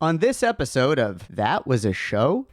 On this episode of That Was a Show?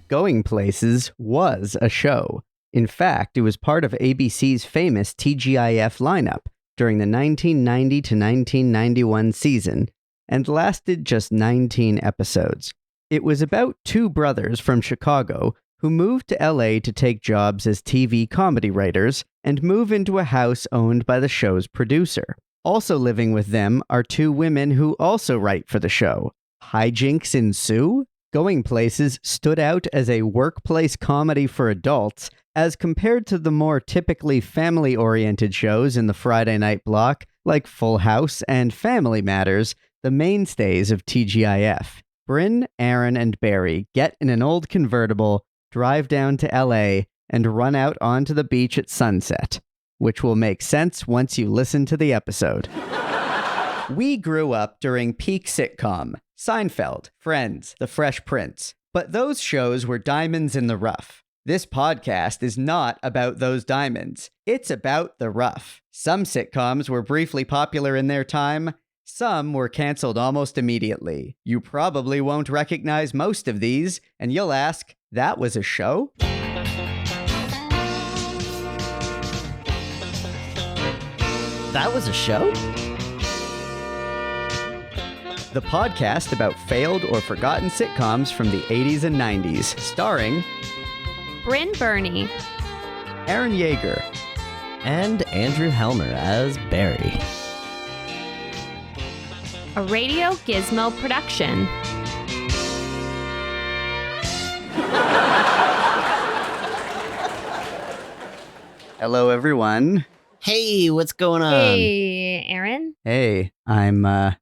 Going Places was a show. In fact, it was part of ABC's famous TGIF lineup during the 1990 to 1991 season and lasted just 19 episodes. It was about two brothers from Chicago who moved to LA to take jobs as TV comedy writers and move into a house owned by the show's producer. Also living with them are two women who also write for the show. Hijinks ensue? Going Places stood out as a workplace comedy for adults as compared to the more typically family-oriented shows in the Friday night block like Full House and Family Matters, the mainstays of TGIF. Brynn, Aaron, and Barry get in an old convertible, drive down to LA, and run out onto the beach at sunset, which will make sense once you listen to the episode. We grew up during peak sitcom, Seinfeld, Friends, The Fresh Prince, but those shows were diamonds in the rough. This podcast is not about those diamonds. It's about the rough. Some sitcoms were briefly popular in their time. Some were canceled almost immediately. You probably won't recognize most of these, and you'll ask, that was a show? That was a show? The podcast about failed or forgotten sitcoms from the 80s and 90s, starring Brynn Byrne, Aaron Yeger, And Andrew Helmer as Barry. a Radio Gizmo production. Hello, everyone. Hey, what's going on? Hey, Aaron. Hey, I'll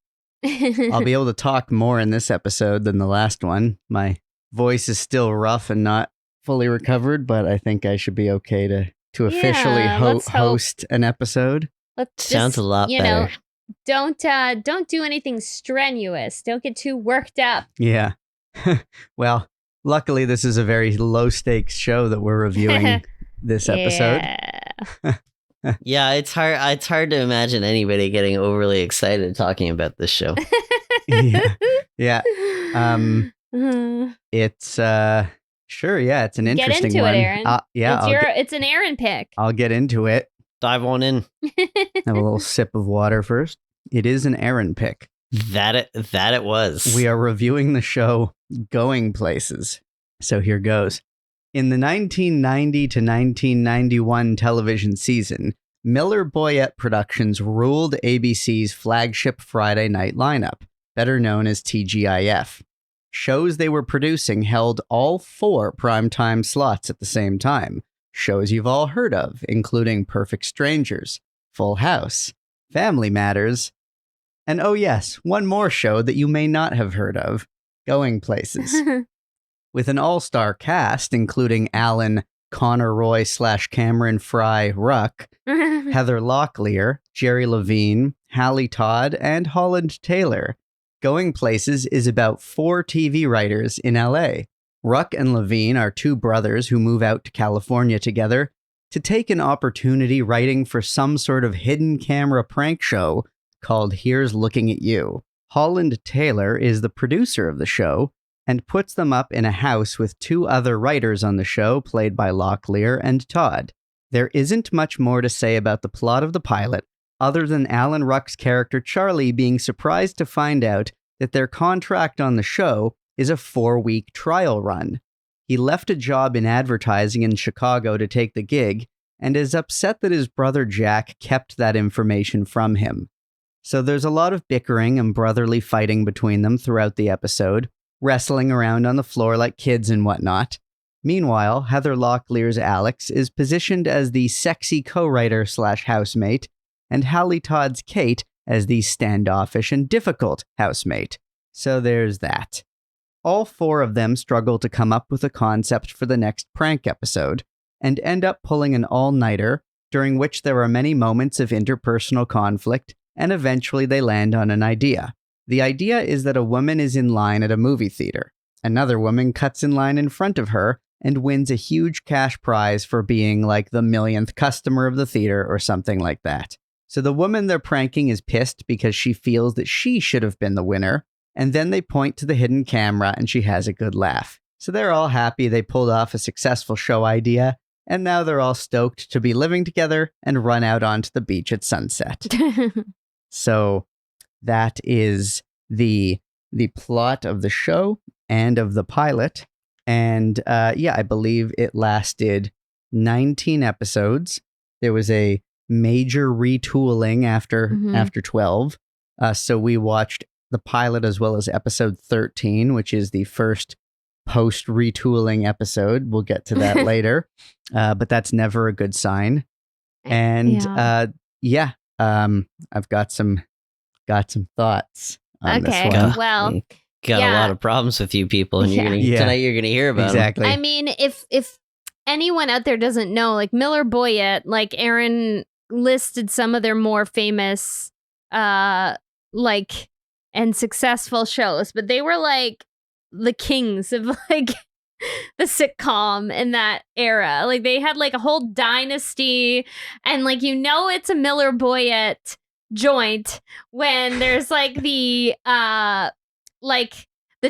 be able to talk more in this episode than the last one. My voice is still rough and not fully recovered, but I think I should be okay to officially host an episode. Let's Sounds a lot better. Don't do anything strenuous. Don't get too worked up. Yeah. Well, luckily this is a very low stakes show that we're reviewing this episode. Yeah. Yeah, it's hard to imagine anybody getting overly excited talking about this show. Yeah. It's sure, yeah, it's an interesting Get into one. it, Aaron. It's an Aaron pick. I'll get into it. Dive on in. Have a little sip of water first. It is an Aaron pick. That it was. We are reviewing the show Going Places. So here goes. In the 1990 to 1991 television season, Miller Boyett Productions ruled ABC's flagship Friday night lineup, better known as TGIF. Shows they were producing held all 4 primetime slots at the same time. Shows you've all heard of, including Perfect Strangers, Full House, Family Matters, and oh yes, one more show that you may not have heard of, Going Places. With an all-star cast, including Alan Connor Roy / Cameron Fry Ruck, Heather Locklear, Jerry Levine, Hallie Todd, and Holland Taylor. Going Places is about 4 TV writers in LA. Ruck and Levine are 2 brothers who move out to California together to take an opportunity writing for some sort of hidden camera prank show called Here's Looking at You. Holland Taylor is the producer of the show and puts them up in a house with 2 other writers on the show played by Locklear and Todd. There isn't much more to say about the plot of the pilot other than Alan Ruck's character Charlie being surprised to find out that their contract on the show is a 4-week trial run. He left a job in advertising in Chicago to take the gig and is upset that his brother Jack kept that information from him. So there's a lot of bickering and brotherly fighting between them throughout the episode, wrestling around on the floor like kids and whatnot. Meanwhile, Heather Locklear's Alex is positioned as the sexy co-writer / housemate, and Hallie Todd's Kate as the standoffish and difficult housemate. So there's that. All 4 of them struggle to come up with a concept for the next prank episode, and end up pulling an all-nighter, during which there are many moments of interpersonal conflict, and eventually they land on an idea. The idea is that a woman is in line at a movie theater. Another woman cuts in line in front of her and wins a huge cash prize for being like the millionth customer of the theater or something like that. So the woman they're pranking is pissed because she feels that she should have been the winner, And then they point to the hidden camera and she has a good laugh. So they're all happy they pulled off a successful show idea. And now they're all stoked to be living together and run out onto the beach at sunset. So that is the plot of the show and of the pilot. And I believe it lasted 19 episodes. There was a major retooling after 12. So we watched the pilot as well as episode 13, which is the first post retooling episode. We'll get to that later. But that's never a good sign. And I've got some thoughts on this one. Well, got a lot of problems with you people, and tonight you're gonna hear about exactly. I mean, if anyone out there doesn't know, like Miller Boyett, like Aaron listed some of their more famous and successful shows, but they were like the kings of like the sitcom in that era. Like they had like a whole dynasty, and like it's a Miller Boyett joint when there's like the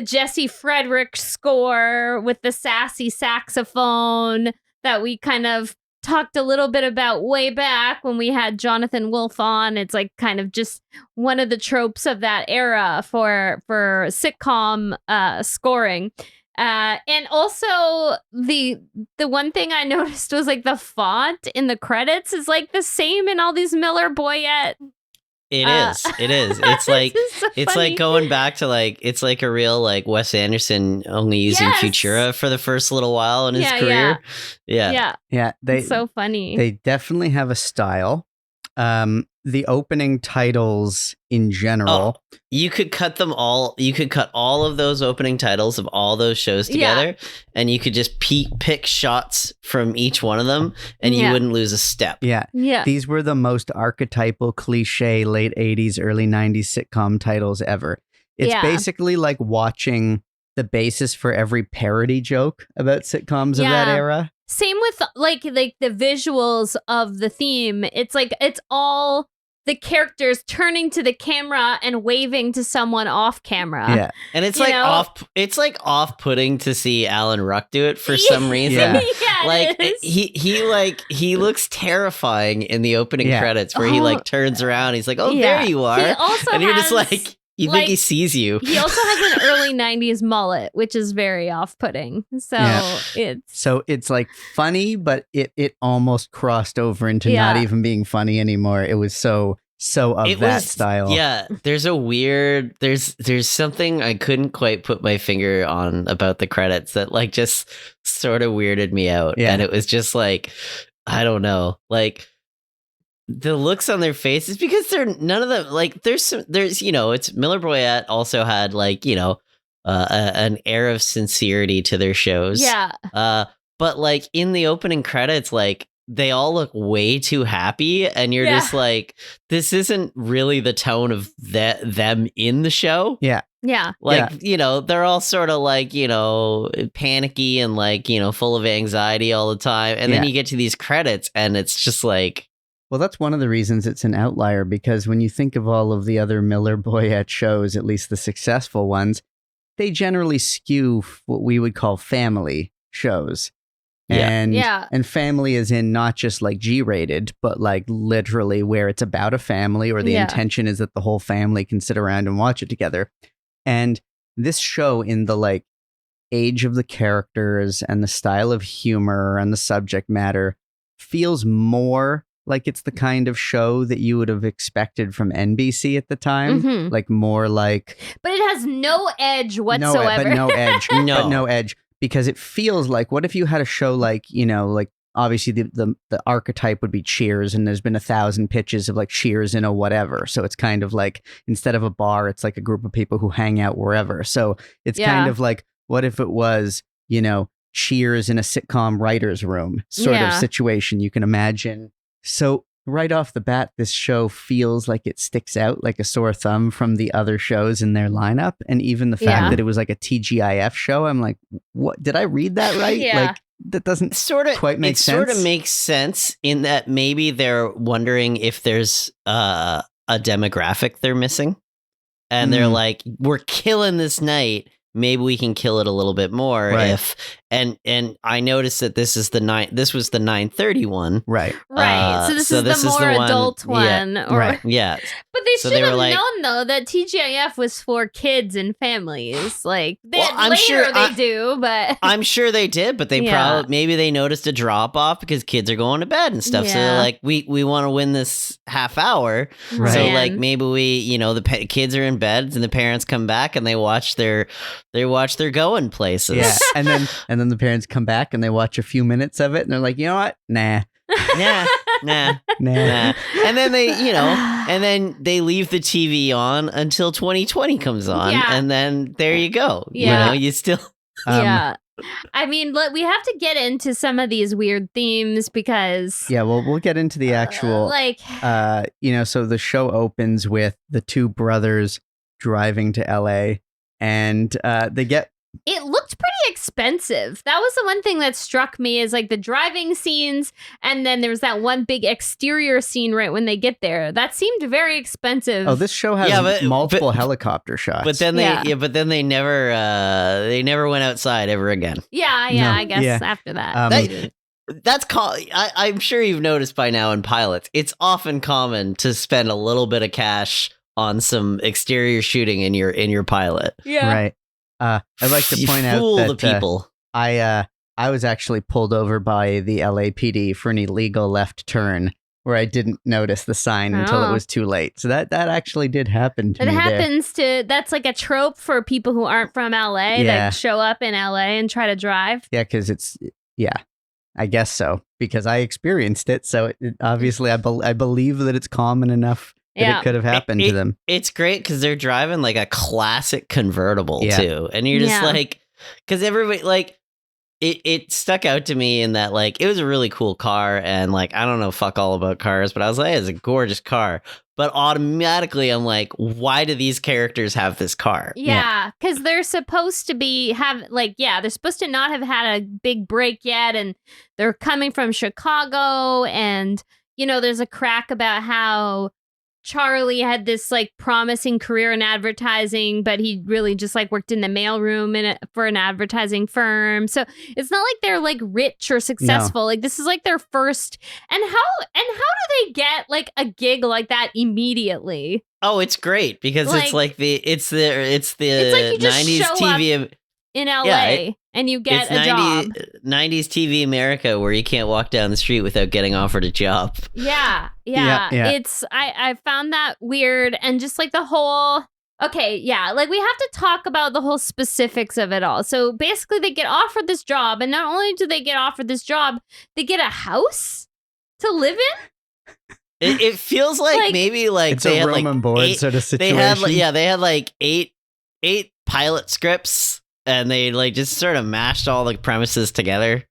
Jesse Frederick score with the sassy saxophone that we kind of talked a little bit about way back when we had Jonathan Wolf on. It's like kind of just one of the tropes of that era for sitcom scoring. And also the one thing I noticed was like the font in the credits is like the same in all these Miller Boyett. It is. It's like so it's funny. like going back to like it's like a real like Wes Anderson only using Yes. Futura for the first little while in his career. Yeah. It's so funny. They definitely have a style. The opening titles in general. Oh, you could cut them all. You could cut all of those opening titles of all those shows together, and you could just pick shots from each one of them, and you wouldn't lose a step. Yeah. These were the most archetypal, cliche late 80s, early 90s sitcom titles ever. It's basically like watching the basis for every parody joke about sitcoms of that era. Same with like the visuals of the theme. It's like it's all the characters turning to the camera and waving to someone off camera. Yeah. And it's off-putting to see Alan Ruck do it for some reason. Yeah, he looks terrifying in the opening credits where he like turns around, he's like, "Oh, there you are." He also and you're just like you think he sees you. He also has an early 90s mullet, which is very off-putting. So it's like funny, but it almost crossed over into not even being funny anymore. It was so of that style. Yeah, there's something I couldn't quite put my finger on about the credits that like just sort of weirded me out. Yeah. And it was just like, I don't know, like the looks on their faces, because they're none of them like there's it's Miller Boyett also had like an air of sincerity to their shows, but like in the opening credits, like they all look way too happy, and you're just like, this isn't really the tone of them in the show. They're all sort of like panicky and like full of anxiety all the time, and then you get to these credits and it's just like, well, that's one of the reasons it's an outlier, because when you think of all of the other Miller Boyett shows, at least the successful ones, they generally skew what we would call family shows. And family is in not just like G-rated, but like literally where it's about a family, or the intention is that the whole family can sit around and watch it together. And this show, in the like age of the characters and the style of humor and the subject matter, feels more like it's the kind of show that you would have expected from NBC at the time. Like more like... But it has no edge whatsoever. No edge. Because it feels like, what if you had a show like, like obviously the archetype would be Cheers, and there's been 1,000 pitches of like Cheers in a whatever. So it's kind of like, instead of a bar, it's like a group of people who hang out wherever. So it's kind of like, what if it was, Cheers in a sitcom writer's room sort of situation you can imagine. So right off the bat, this show feels like it sticks out like a sore thumb from the other shows in their lineup. And even the fact that it was like a TGIF show, I'm like, what? Did I read that right? Like, that doesn't quite make sense. It sort of makes sense in that maybe they're wondering if there's a demographic they're missing. and they're like, we're killing this night. Maybe we can kill it a little bit more if and I noticed that this was the 9:30 one. Right. Right. So this is the more adult one. Yeah. Right. Yeah. But they So should have like, known, though, that TGIF was for kids and families. Like, I'm later sure they do, but... I'm sure they did, but they probably, maybe they noticed a drop off because kids are going to bed and stuff. So they're like, we want to win this half hour. Right. So like, maybe we, the kids are in bed and the parents come back and they watch their going places. Yeah. And then the parents come back and they watch a few minutes of it and they're like, you know what? Nah. Nah. And then they leave the TV on until 2020 comes on, and then there you go. Yeah. You still. Yeah. I mean, we have to get into some of these weird themes because. Yeah, well, we'll get into the actual. So the show opens with the two brothers driving to LA, and they get. It looked pretty expensive. That was the one thing that struck me is like the driving scenes. And then there was that one big exterior scene right when they get there. That seemed very expensive. Oh, this show has multiple helicopter shots. But then they never went outside ever again. Yeah, No. I guess after that. That's I'm sure you've noticed by now in pilots, it's often common to spend a little bit of cash on some exterior shooting in your pilot. Yeah. Right. I'd like to point out Fool that the people. I was actually pulled over by the LAPD for an illegal left turn where I didn't notice the sign until it was too late. So that actually did happen to me. It happens that's like a trope for people who aren't from LA that show up in LA and try to drive. Yeah, because I guess so, because I experienced it. So obviously I believe that it's common enough that it could have happened to them. It's great because they're driving like a classic convertible too. And you're just like, because everybody like, it stuck out to me in that like, it was a really cool car. And like, I don't know fuck all about cars, but I was like, it's a gorgeous car. But automatically I'm like, why do these characters have this car? Yeah, because they're supposed to they're supposed to not have had a big break yet. And they're coming from Chicago. And, there's a crack about how Charlie had this like promising career in advertising, but he really just like worked in the mailroom for an advertising firm. So it's not like they're like rich or successful. No. Like this is like their first. And how do they get like a gig like that immediately? Oh, it's great because it's like it's the 90s TV in LA and you get a job. 90s TV America where you can't walk down the street without getting offered a job. Yeah. It's I found that weird and just like the whole like we have to talk about the whole specifics of it all. So basically they get offered this job, and not only do they get offered this job, they get a house to live in. It feels like maybe like it's they a had room like and board sort of situation. They had like eight pilot scripts. And they like just sort of mashed all the premises together.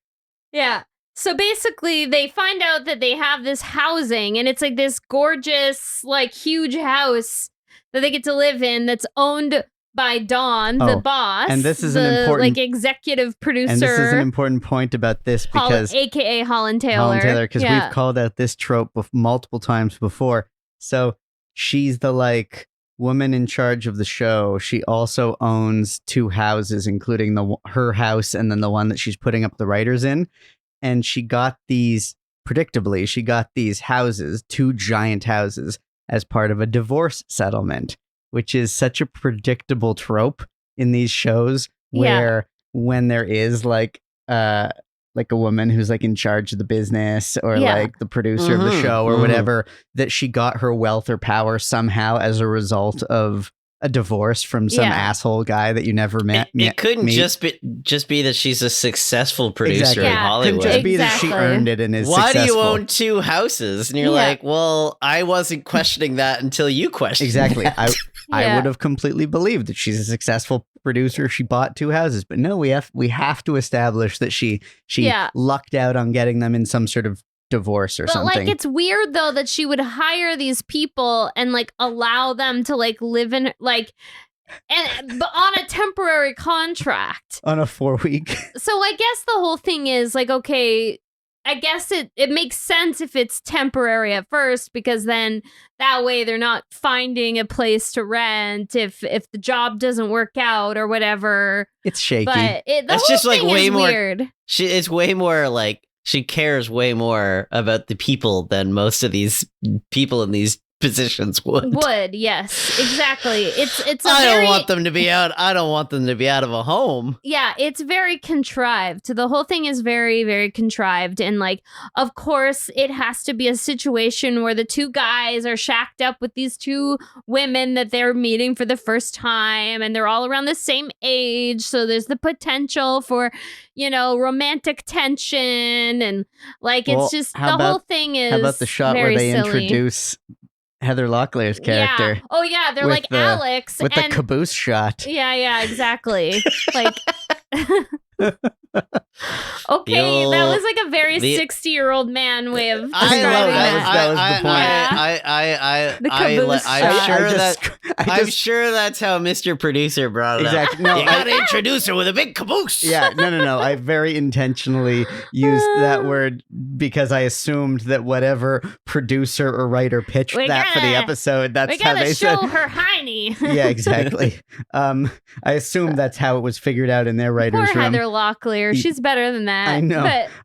Yeah. So basically they find out that they have this housing, and it's like this gorgeous, like huge house that they get to live in that's owned by Dawn, the boss. And this is an important executive producer. And this is an important point about this because AKA Holland Taylor. Because we've called out this trope multiple times before. So she's the like woman in charge of the show. She also owns two houses, including her house and then the one that she's putting up the writers in. And she got these houses, two giant houses, as part of a divorce settlement, which is such a predictable trope in these shows where when there is like a woman who's like in charge of the business or like the producer of the show or whatever, that she got her wealth or power somehow as a result of a divorce from some asshole guy that you never met. It couldn't just be that she's a successful producer in Hollywood. It couldn't just be that she earned it and is successful. Why do you own two houses? And you're like, well, I wasn't questioning that until you questioned. Exactly. I would have completely believed that she's a successful producer. She bought two houses, but no, we have to establish that she lucked out on getting them in some sort of divorce or something. Like, it's weird though that she would hire these people and like allow them to like live in like but on a temporary contract on a 4-week. So I guess the whole thing is like, okay, I guess it makes sense if it's temporary at first, because then that way they're not finding a place to rent if the job doesn't work out or whatever. It's shaky. But the That's whole just, like, thing way is more- weird. It's way more like she cares way more about the people than most of these people in these positions would. Yes, exactly. It's I don't want them to be out. I don't want them to be out of a home. Yeah, it's very contrived. The whole thing is very, very contrived. And like, of course, it has to be a situation where the two guys are shacked up with these two women that they're meeting for the first time, and they're all around the same age. So there's the potential for, romantic tension, and like, Well, it's just how the whole about- thing is How about the shot where very they silly. introduce Heather Locklear's character Yeah. Oh yeah, they're with like the- Alex with and the caboose shot? yeah, exactly. Like okay, You'll- that was like a very the- 60-year-old man way of I describing love that. that was the point. The caboose I'm shot. sure I that just- I I'm just- sure that's how Mr. Producer brought it up. Exactly. No, You I- gotta introduce her with a big caboose. Yeah, no. I very intentionally used that word because I assumed that whatever producer or writer pitched We that for the gotta- episode, that's We how gotta they show said. her hiney. Yeah, exactly. I assumed that's how it was figured out in their Poor writers' room. Heather Locklear. She's better than that. I know.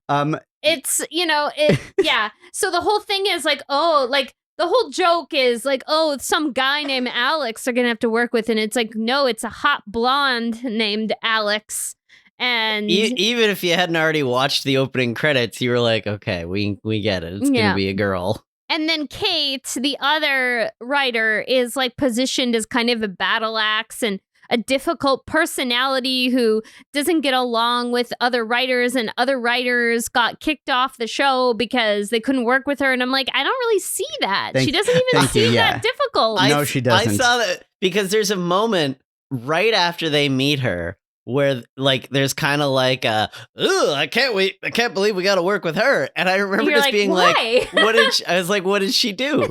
But it's, yeah. So the whole thing is like, the whole joke is like, oh, some guy named Alex they're gonna have to work with, and it's like, no, it's a hot blonde named Alex. And Even if you hadn't already watched the opening credits, you were like, okay, we get it. It's Yeah. gonna be a girl. And then Kate, the other writer, is like positioned as kind of a battle axe and a difficult personality who doesn't get along with other writers, and other writers got kicked off the show because they couldn't work with her. And I'm like, I don't really see that. She doesn't even thank you, seem yeah. that difficult. No, she doesn't. I saw that because there's a moment right after they meet her where like there's kind of like a, ooh, I can't believe we got to work with her. And I remember You're just being why? like, I was like, what did she do?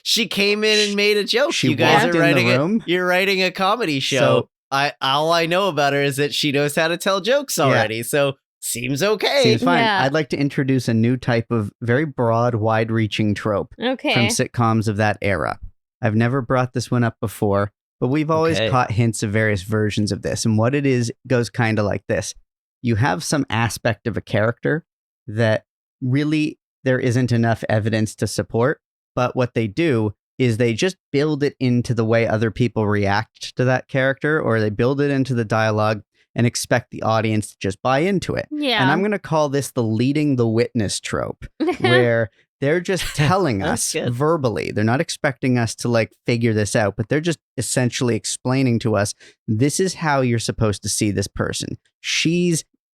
She came in and made a joke. She You guys walked are in the writing room? you're writing a comedy show. All I know about her is that she knows how to tell jokes already. So seems okay. Seems fine. Yeah. I'd like to introduce a new type of very broad, wide-reaching trope from Okay. sitcoms of that era. I've never brought this one up before, but we've always Okay. caught hints of various versions of this. And what it is goes kind of like this. You have some aspect of a character that really there isn't enough evidence to support, but what they do is they just build it into the way other people react to that character, or they build it into the dialogue and expect the audience to just buy into it. Yeah. And I'm going to call this the leading the witness trope, where they're just telling That's us good. verbally. They're not expecting us to like figure this out, but they're just essentially explaining to us, this is how you're supposed to see this person.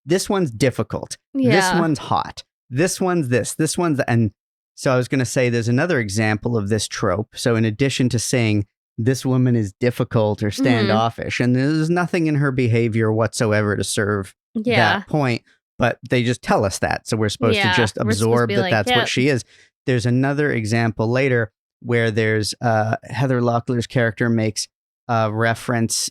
This one's difficult. Yeah. This one's hot. This one's this one's and so I was going to say there's another example of this trope. So in addition to saying this woman is difficult or standoffish, and there's nothing in her behavior whatsoever to serve Yeah. that point, but they just tell us that. So we're supposed Yeah, to just we're supposed to absorb be that like, that's yep. what she is. There's another example later where there's Heather Locklear's character makes a reference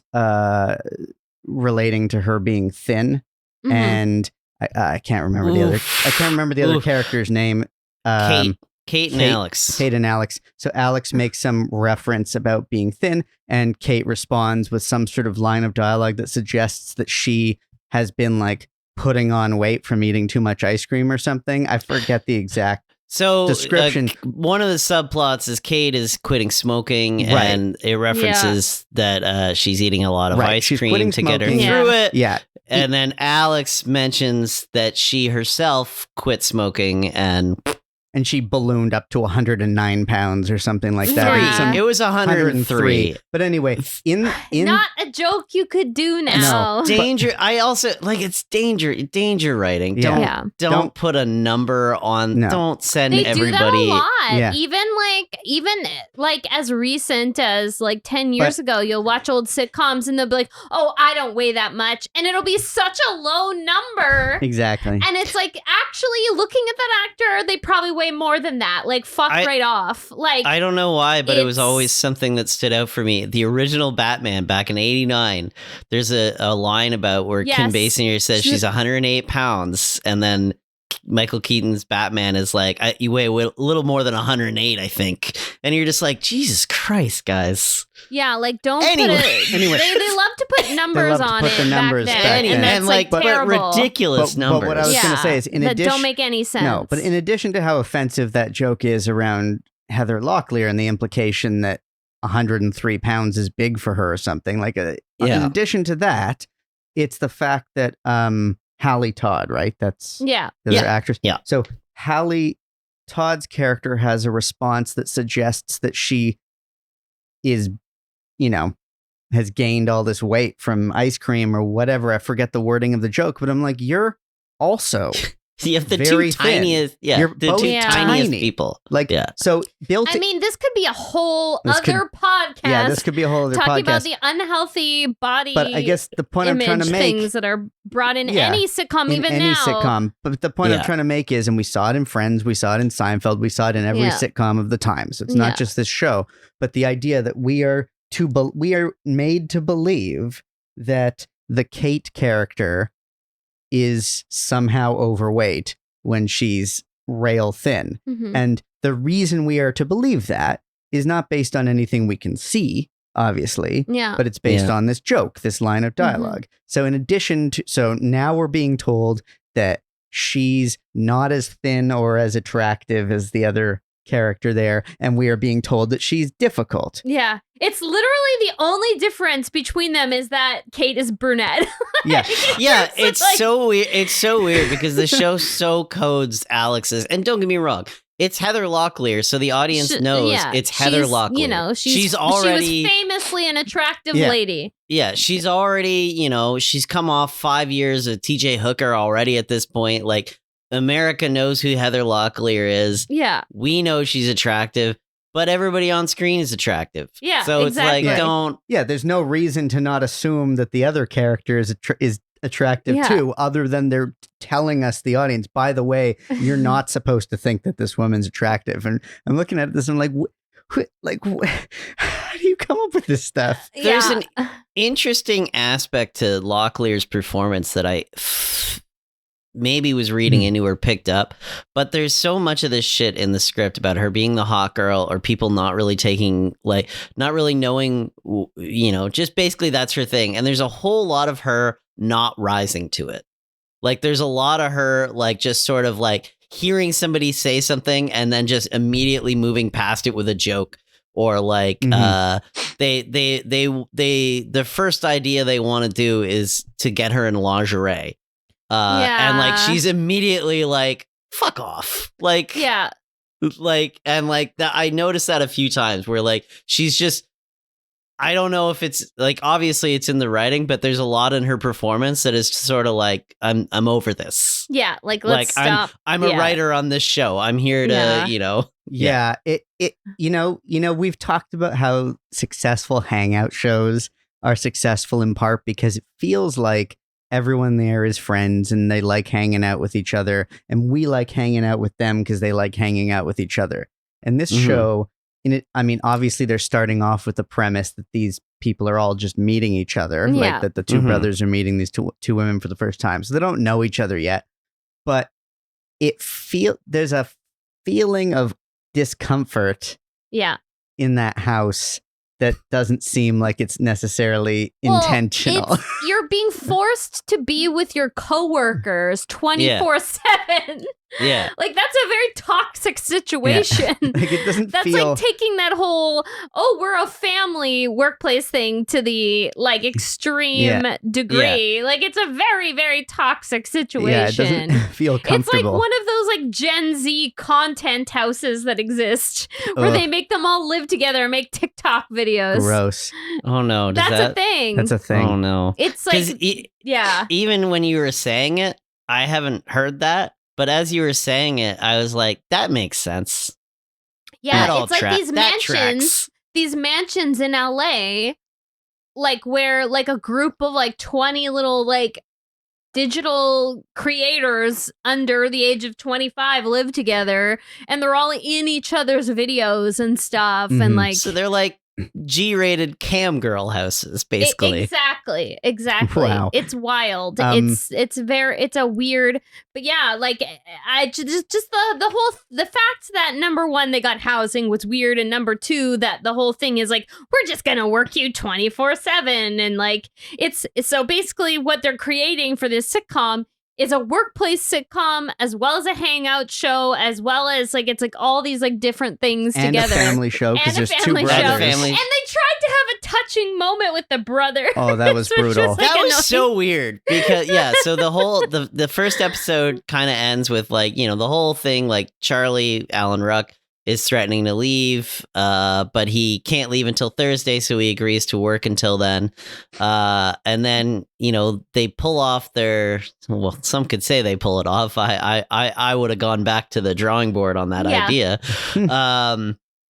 relating to her being thin, Mhm. and I can't remember the other. Oof. I can't remember the other Oof. character's name. Kate and Kate- Alex. Kate and Alex. So Alex makes some reference about being thin, and Kate responds with some sort of line of dialogue that suggests that she has been like putting on weight from eating too much ice cream or something. I forget the exact. So Description. one of the subplots is Kate is quitting smoking, Right. and it references that she's eating a lot of Right, ice she's cream quitting to get her smoking. through it. Yeah, And then Alex mentions that she herself quit smoking and and she ballooned up to 109 pounds or something like that. Yeah. Some- it was 103. But anyway, in Not a joke you could do now. Danger. I also like it's danger writing. Yeah. Don't Yeah. don't put a number on. No. Don't send They do that a everybody. lot. Yeah. Even like as recent as like 10 years ago, you'll watch old sitcoms and they'll be like, oh, I don't weigh that much. And it'll be such a low number. exactly. And it's like, actually looking at that actor, they probably weigh more than that. Like, fuck right off. Like, I don't know why, but it was It's- always something that stood out for me. The original Batman back in '89, there's a line about where Kim Yes. Basinger says she's 108 pounds, and then Michael Keaton's Batman is like, you weigh a little more than 108, I think. And you're just like, Jesus Christ, guys. Yeah, like don't Anyway. put it. Anyway. They love to put numbers on put it the numbers back back then, then. and that's and like but terrible. ridiculous numbers. But what I was going to say is, in that addition, don't make any sense. no, but in addition to how offensive that joke is around Heather Locklear and the implication that 103 pounds is big for her or something, like in addition to that, it's the fact that Hallie Todd, right? That's yeah, the other actress. Yeah. So Hallie Todd's character has a response that suggests that she is, has gained all this weight from ice cream or whatever. I forget the wording of the joke, but I'm like, you're also you have the very two tiniest, You're the both two tiniest tiny. people. Like, Yeah. so built. I mean, this could be a whole This other podcast. Yeah, this could be a whole other talking podcast. about the unhealthy body. But I guess the point I'm image trying to make things that are brought in Yeah, any sitcom, in even any now. sitcom, but the point I'm Yeah. trying to make is, and we saw it in Friends, we saw it in Seinfeld, we saw it in every Yeah. sitcom of the time. So it's Yeah. not just this show, but the idea that we are made to believe that the Kate character is somehow overweight when she's rail thin. Mhm. And the reason we are to believe that is not based on anything we can see, obviously, Yeah. but it's based Yeah. on this joke, this line of dialogue. So in addition to, so now we're being told that she's not as thin or as attractive as the other character there, and we are being told that she's difficult. Yeah. It's literally the only difference between them is that Kate is brunette. Yeah. Yeah, it's like- so weird. It's so weird because the show so codes Alex's. And don't get me wrong, it's Heather Locklear, so the audience knows it's Heather she's, Locklear. She's already she was famously an attractive Yeah. lady. Yeah, she's already, she's come off 5 years of TJ Hooker already at this point. Like, America knows who Heather Locklear is. Yeah. We know she's attractive, but everybody on screen is attractive. Yeah, so exactly. it's like, don't. Yeah, there's no reason to not assume that the other character is attractive Yeah. too, other than they're telling us, the audience, by the way, you're not supposed to think that this woman's attractive. And I'm looking at this and I'm like, how do you come up with this stuff? There's Yeah. an interesting aspect to Locklear's performance that I maybe was reading into or picked up, but there's so much of this shit in the script about her being the hot girl or people not really not really knowing, just basically that's her thing. And there's a whole lot of her not rising to it. Like, there's a lot of her, like, just sort of like hearing somebody say something and then just immediately moving past it with a joke. Or like, the first idea they want to do is to get her in lingerie. And like, she's immediately like, fuck off. Like, Yeah. like, and like that, I noticed that a few times where like, she's just, I don't know if it's like, obviously it's in the writing, but there's a lot in her performance that is sort of like, I'm over this. Yeah. Like, let's stop. I'm a writer on this show. I'm here to, Yeah, we've talked about how successful hangout shows are successful in part because it feels like everyone there is friends and they like hanging out with each other, and we like hanging out with them because they like hanging out with each other. And this show, obviously they're starting off with the premise that these people are all just meeting each other, Yeah. like that the two brothers are meeting these two women for the first time, so they don't know each other yet. But there's a feeling of discomfort Yeah. in that house that doesn't seem like it's necessarily intentional. You're being forced to be with your coworkers 24/7. Yeah. Like, that's a very toxic situation. Like, it doesn't That's feel like taking that whole, we're a family workplace thing to the like extreme degree. Like, it's a very, very toxic situation. Yeah, it doesn't feel It's like comfortable. one of those like Gen Z content houses that exist where Ugh. they make them all live together and make TikTok videos. Gross. Oh no. That's a thing. That's a thing. Oh no. It's 'Cause like, yeah. even when you were saying it, I haven't heard that. But as you were saying it, I was like, that makes sense. That Yeah, all it's like these that mansions in LA, like where like a group of like 20 little like digital creators under the age of 25 live together, and they're all in each other's videos and stuff. And Mhm. like, So they're like G-rated cam girl houses, basically. Exactly. Wow. It's wild. It's a weird, but yeah, like I just the fact that number one, they got housing was weird, and number two, that the whole thing is like, we're just gonna work you 24/7, and like it's so basically what they're creating for this sitcom is a workplace sitcom as well as a hangout show, as well as like it's like all these like different things and together. a family show because And a there's two family brothers. show. Family. And they tried to have a touching moment with the brother. Oh, that was which brutal. like, That was annoying. so weird because so the whole the first episode kind of ends with like, the whole thing, like Charlie Alan Ruck is threatening to leave, but he can't leave until Thursday, so he agrees to work until then. And then, they pull off some could say they pull it off. I would have gone back to the drawing board on that idea.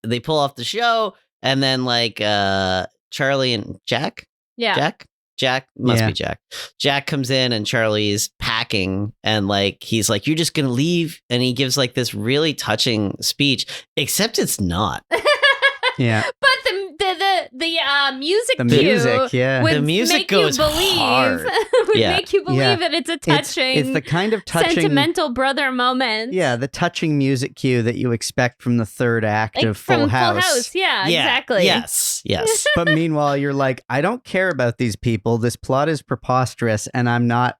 They pull off the show, and then like Charlie and Jack? Yeah. Jack must Yeah. be Jack. Jack comes in and Charlie's packing, and like he's like, "You're just gonna leave," and he gives like this really touching speech, except it's not. Yeah. But the music The cue music, yeah. would The music make goes you believe hard. would Yeah. make you believe Yeah. that it's a It's touching, the kind of touching, sentimental brother moment. yeah, the touching music cue that you expect from the third act Like of from Full House. Yeah, Yeah. exactly. Yes. But meanwhile, you're like, I don't care about these people. This plot is preposterous, and I'm not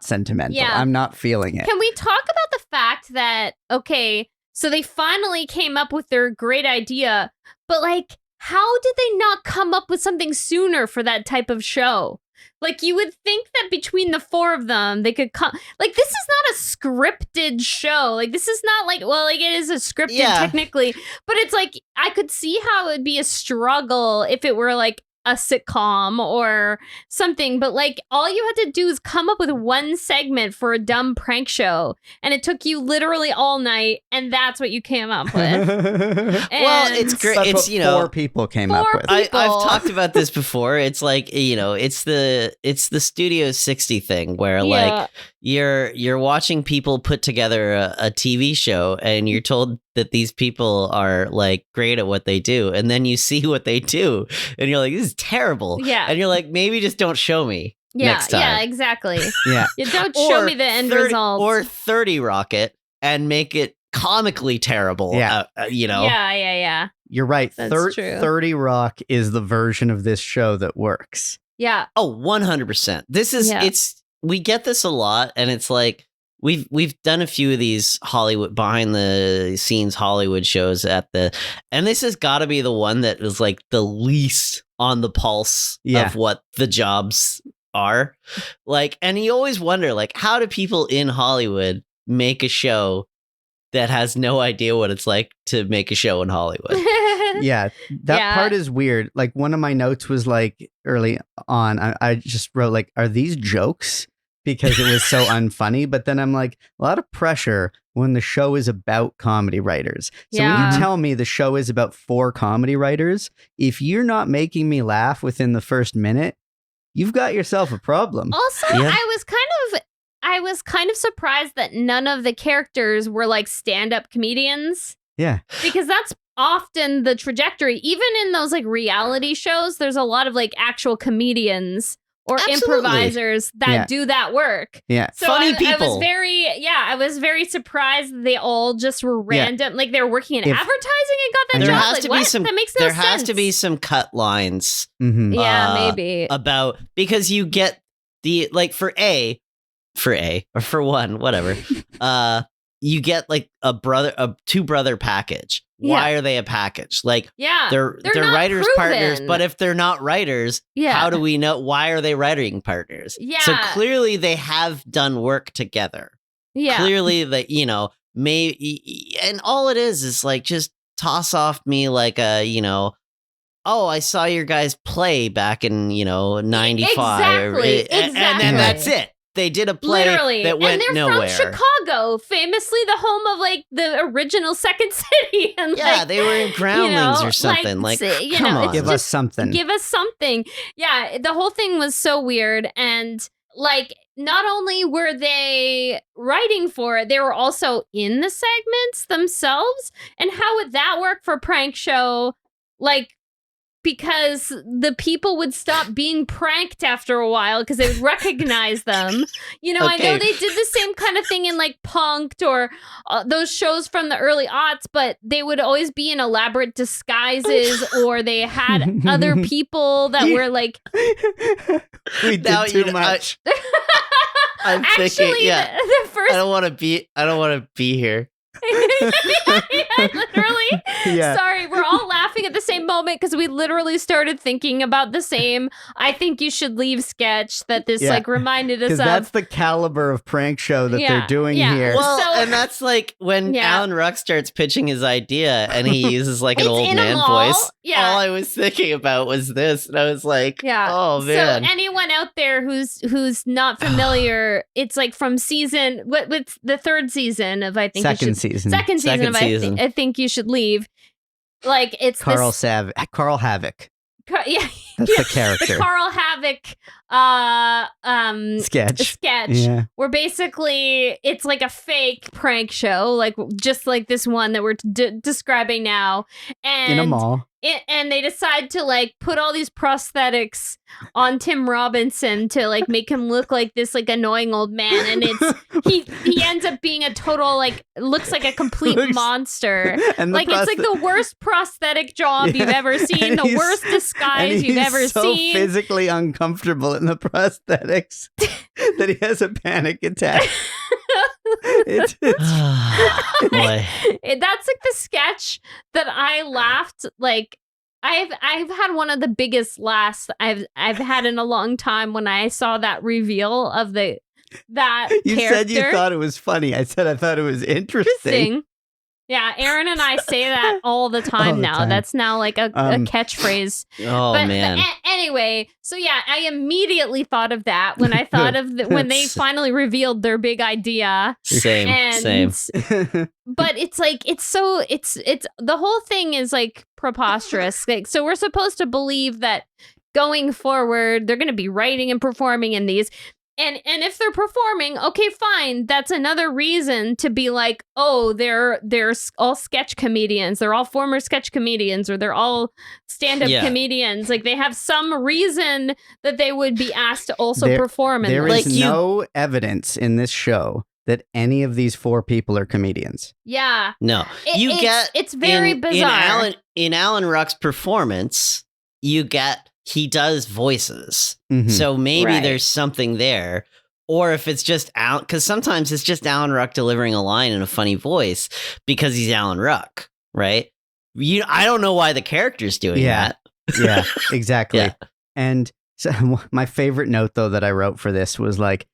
sentimental. Yeah. I'm not feeling it. Can we talk about the fact that, okay, so they finally came up with their great idea, but like, how did they not come up with something sooner for that type of show? Like, you would think that between the four of them, they could come. Like, this is not a scripted show. Like, this is not like, well, like, it is a scripted technically, but it's like, I could see how it would be a struggle if it were like a sitcom or something, but like all you had to do is come up with one segment for a dumb prank show, and it took you literally all night, and that's what you came up with. Well, it's great. That's It's what four people came up four with. people. I've talked about this before. It's like, it's the Studio 60 thing where like you're watching people put together a TV show, and you're told that these people are like great at what they do, and then you see what they do, and you're like, this is terrible. Yeah. And you're like, maybe just don't show me next time. Yeah, exactly. Yeah. You don't show me the end result. Or 30 Rocket and make it comically terrible. Yeah. Yeah. You're right. That's true. 30 Rock is the version of this show that works. Yeah. Oh, 100%. This is we get this a lot, and it's like we've done a few of these Hollywood behind the scenes Hollywood shows and this has got to be the one that is like the least on the pulse of what the jobs are. Like, and you always wonder, like, how do people in Hollywood make a show that has no idea what it's like to make a show in Hollywood? Yeah, that part is weird. Like, one of my notes was like early on, I just wrote like, are these jokes? Because it was so unfunny. But then I'm like, a lot of pressure when the show is about comedy writers. So when you tell me the show is about 4 comedy writers, if you're not making me laugh within the first minute, you've got yourself a problem. Also, I was kind of surprised that none of the characters were like stand-up comedians. Yeah. Because that's often the trajectory. Even in those like reality shows, there's a lot of like actual comedians or improvisers that do that work. Yeah. So Funny I people. I was very surprised that they all just were random. Like they were working in advertising and got that There job. has Like, to what? be some. That makes no There sense. has to be some cut lines. Mm-hmm. Yeah, maybe. About, because you get the, like, for or for one, whatever. You get like a 2 brother package. Why are they a package? Like, they're not writers proven. partners, but if they're not writers, how do we know? Why are they writing partners? Yeah. So clearly they have done work together. Yeah. Clearly that, and all it is like, just toss off me like a, oh, I saw your guys play back in, 95. Exactly. And then that's it. They did a play Literally. that went and they're nowhere. from Chicago, famously the home of like the original Second City. And They were in Groundlings or something. Come on. Give us something. Give us something. Yeah, the whole thing was so weird. And like, not only were they writing for it, they were also in the segments themselves. And how would that work for a prank show? Like, because the people would stop being pranked after a while because they would recognize them. You know, I know Okay. they did the same kind of thing in like Punk'd or those shows from the early aughts, but they would always be in elaborate disguises or they had other people that were like... We did too much. I'm Actually, thinking, yeah. the first... I don't want to be here. yeah, literally. Yeah. Sorry, we're all laughing at the same moment because we literally started thinking about the same "I think you should leave" sketch that this Yeah. like reminded us Because of. that's the caliber of prank show that Yeah, they're doing yeah. here. Well, So- and that's like when Yeah. Alan Ruck starts pitching his idea and he uses like an It's old in a man mall. voice. Yeah. All I was thinking about was this, and I was like, Yeah. oh man. So anyone out there who's not familiar, it's like from season what's the third season of I think you Second should, season. second season Second of season. I think you should leave. Like it's Carl this, Havoc. yeah, That's yeah, the character. the Carl Havoc Sketch. sketch where basically it's like a fake prank show, like just like this one that we're describing now, and In a mall. and they decide to like put all these prosthetics on Tim Robinson to like make him look like this like annoying old man, and it's he ends up being a total like looks like a complete Looks- monster. And the Like it's like the worst prosthetic job you've ever seen, And the he's- worst disguise you've ever He's so seen. physically uncomfortable in the prosthetics that he has a panic attack. It's Boy. That's like the sketch that I laughed like I've had one of the biggest laughs I've had in a long time when I saw that reveal of that you character. said you thought it was funny. I said I thought it was interesting. Interesting. Yeah, Aaron and I say that all the time All the now. time. That's now like a catchphrase. Oh man. Anyway, so yeah, I immediately thought of that when I thought of when they That's- finally revealed their big idea. Same. And Same. but it's like it's the whole thing is like preposterous. Like so we're supposed to believe that going forward they're going to be writing and performing in these. And if they're performing, okay, fine. That's another reason to be like, oh, they're all sketch comedians. They're all former sketch comedians, or they're all stand-up Yeah. comedians. Like they have some reason that they would be asked to also There- perform in There this. is no evidence in this show that any of these four people are comedians. Yeah. No. It's very bizarre. In Alan Ruck's performance, he does voices. Mhm. So maybe Right. there's something there. Or if it's just Alan, because sometimes it's just Alan Ruck delivering a line in a funny voice because he's Alan Ruck, right? I don't know why the character's doing Yeah. that. Yeah, exactly. Yeah. And so my favorite note, though, that I wrote for this was like,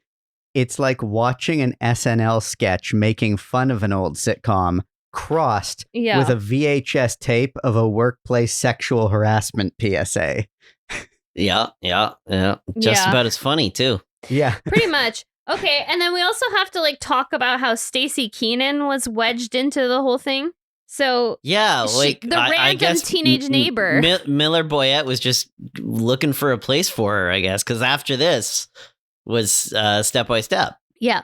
it's like watching an SNL sketch making fun of an old sitcom crossed Yeah. with a VHS tape of a workplace sexual harassment PSA. Yeah. Just Yeah. about as funny, too. Yeah. Pretty much. Okay, and then we also have to like talk about how Stacey Keenan was wedged into the whole thing. So Yeah, like the I random guess teenage neighbor. Miller Boyette was just looking for a place for her, I guess, because after this was Step by Step, yeah.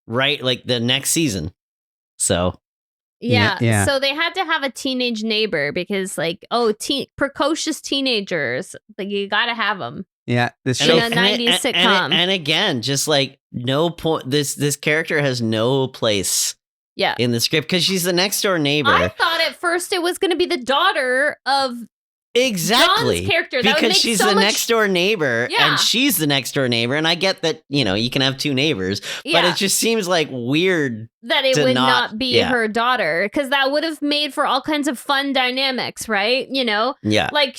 right? Like the next season. So Yeah. Yeah. So they had to have a teenage neighbor because like, precocious teenagers, like you got to have them. Yeah. This In show. a 90s sitcom. and again, just like no point. This character has no place. Yeah. In the script because she's the next door neighbor. I thought at first it was going to be the daughter of Exactly. John's character. That would Because make she's so the much- next door neighbor Yeah. and she's the next door neighbor. And I get that, you can have two neighbors, but Yeah. it just seems like weird. that it to would not- not be yeah. her daughter because that would have made for all kinds of fun dynamics, right? Yeah. Like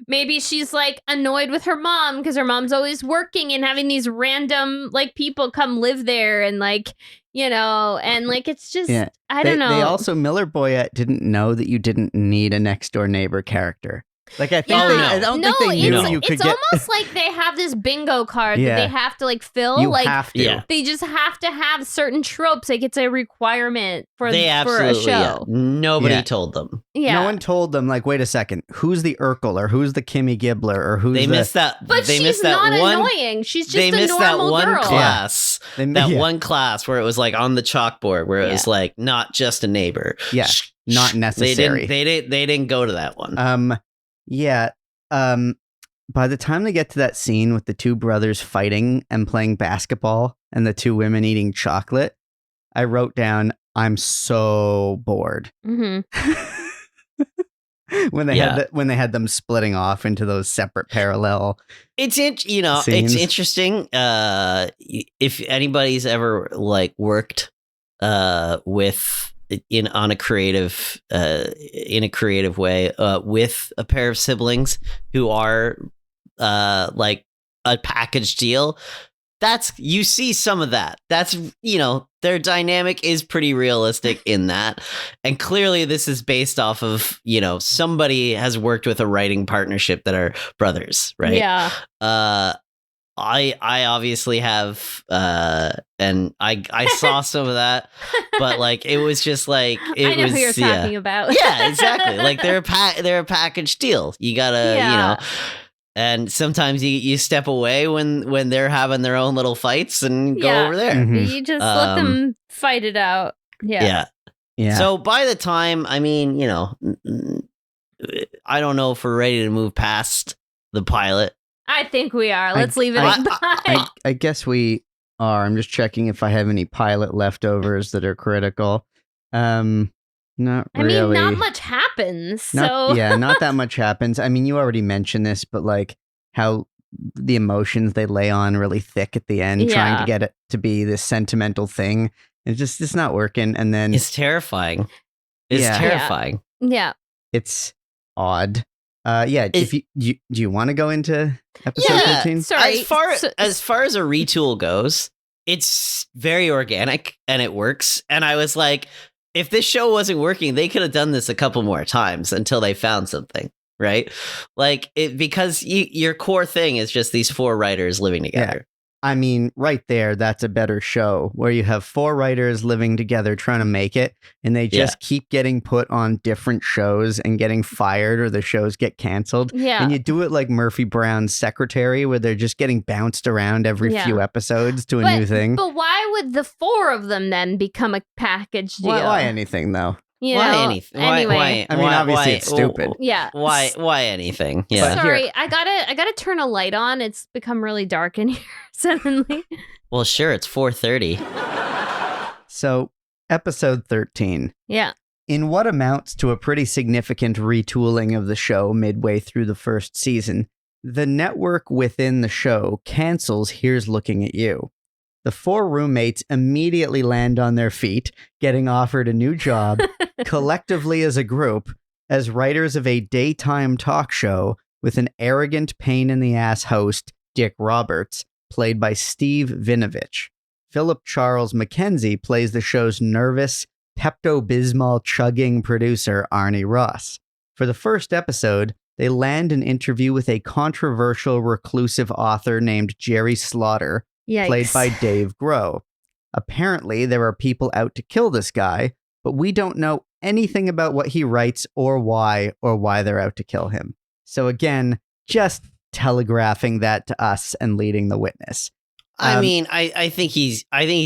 maybe she's like annoyed with her mom because her mom's always working and having these random like people come live there and like, and like it's just, Yeah. I don't know. They also, Miller Boyette didn't know that you didn't need a next door neighbor character. Like, I think Yeah. I don't think they knew you could it's get. almost like they have this bingo card Yeah. that they have to like fill. You like have to. Yeah. they just have to have certain tropes. Like it's a requirement for They a absolutely, show. Nobody Yeah. told them. Yeah. No one told them, like, wait a second, who's the Urkel or who's the Kimmy Gibbler or who's They the. missed that. But they she's missed that not one. annoying. She's just They a missed that normal one girl. class. That yeah, one class where it was like on the chalkboard where it was like not just a neighbor. Yeah, not They necessary. didn't go to that one. Yeah. By the time they get to that scene with the two brothers fighting and playing basketball and the two women eating chocolate, I wrote down, I'm so bored. Mm-hmm. when they had them splitting off into those separate parallel. It's scenes. it's interesting. If anybody's ever like worked with in a creative way with a pair of siblings who are like a package deal, you see some of that. That's, their dynamic is pretty realistic in that. And clearly this is based off of, somebody has worked with a writing partnership that are brothers, right? Yeah. I obviously have, and I saw some of that, but like it was just like I know who you're talking about. Yeah, exactly. Like they're a package deal. You gotta, and sometimes you step away when they're having their own little fights and go over there. Mhm. You just let them fight it out. Yeah. So by the time, I mean, I don't know if we're ready to move past the pilot. I think we are. Let's leave it behind. I guess we are. I'm just checking if I have any pilot leftovers that are critical. Not really. I mean, not much happens. Not that much happens. I mean, you already mentioned this, but like how the emotions they lay on really thick at the end, trying to get it to be this sentimental thing. It's not working. And then it's terrifying. It's terrifying. Yeah. It's odd. If do you want to go into episode 13? Sorry. As far as a retool goes, it's very organic and it works. And I was like, if this show wasn't working, they could have done this a couple more times until they found something, right? Like because your core thing is just these four writers living together. I mean, right there, that's a better show where you have four writers living together trying to make it, and they just keep getting put on different shows and getting fired, or the shows get canceled. Yeah. And you do it like Murphy Brown's Secretary, where they're just getting bounced around every few episodes to a new thing. But why would the four of them then become a package deal? Why anything, though? Why anything? Anyway. I mean, obviously it's stupid. Yeah. Why anything? Yeah. Sorry, I gotta turn a light on. It's become really dark in here suddenly. Well, sure, it's 4:30. So, episode 13. Yeah. In what amounts to a pretty significant retooling of the show midway through the first season, the network within the show cancels Here's Looking at You. The four roommates immediately land on their feet, getting offered a new job, collectively as a group, as writers of a daytime talk show with an arrogant pain-in-the-ass host, Dick Roberts, played by Steve Vinovich. Philip Charles Mackenzie plays the show's nervous, Pepto-Bismol chugging producer, Arnie Ross. For the first episode, they land an interview with a controversial reclusive author named Jerry Slaughter, Yikes. played by Dave Grohl. Apparently, there are people out to kill this guy, but we don't know anything about what he writes or why they're out to kill him. So again, just telegraphing that to us and leading the witness. I mean, I think he's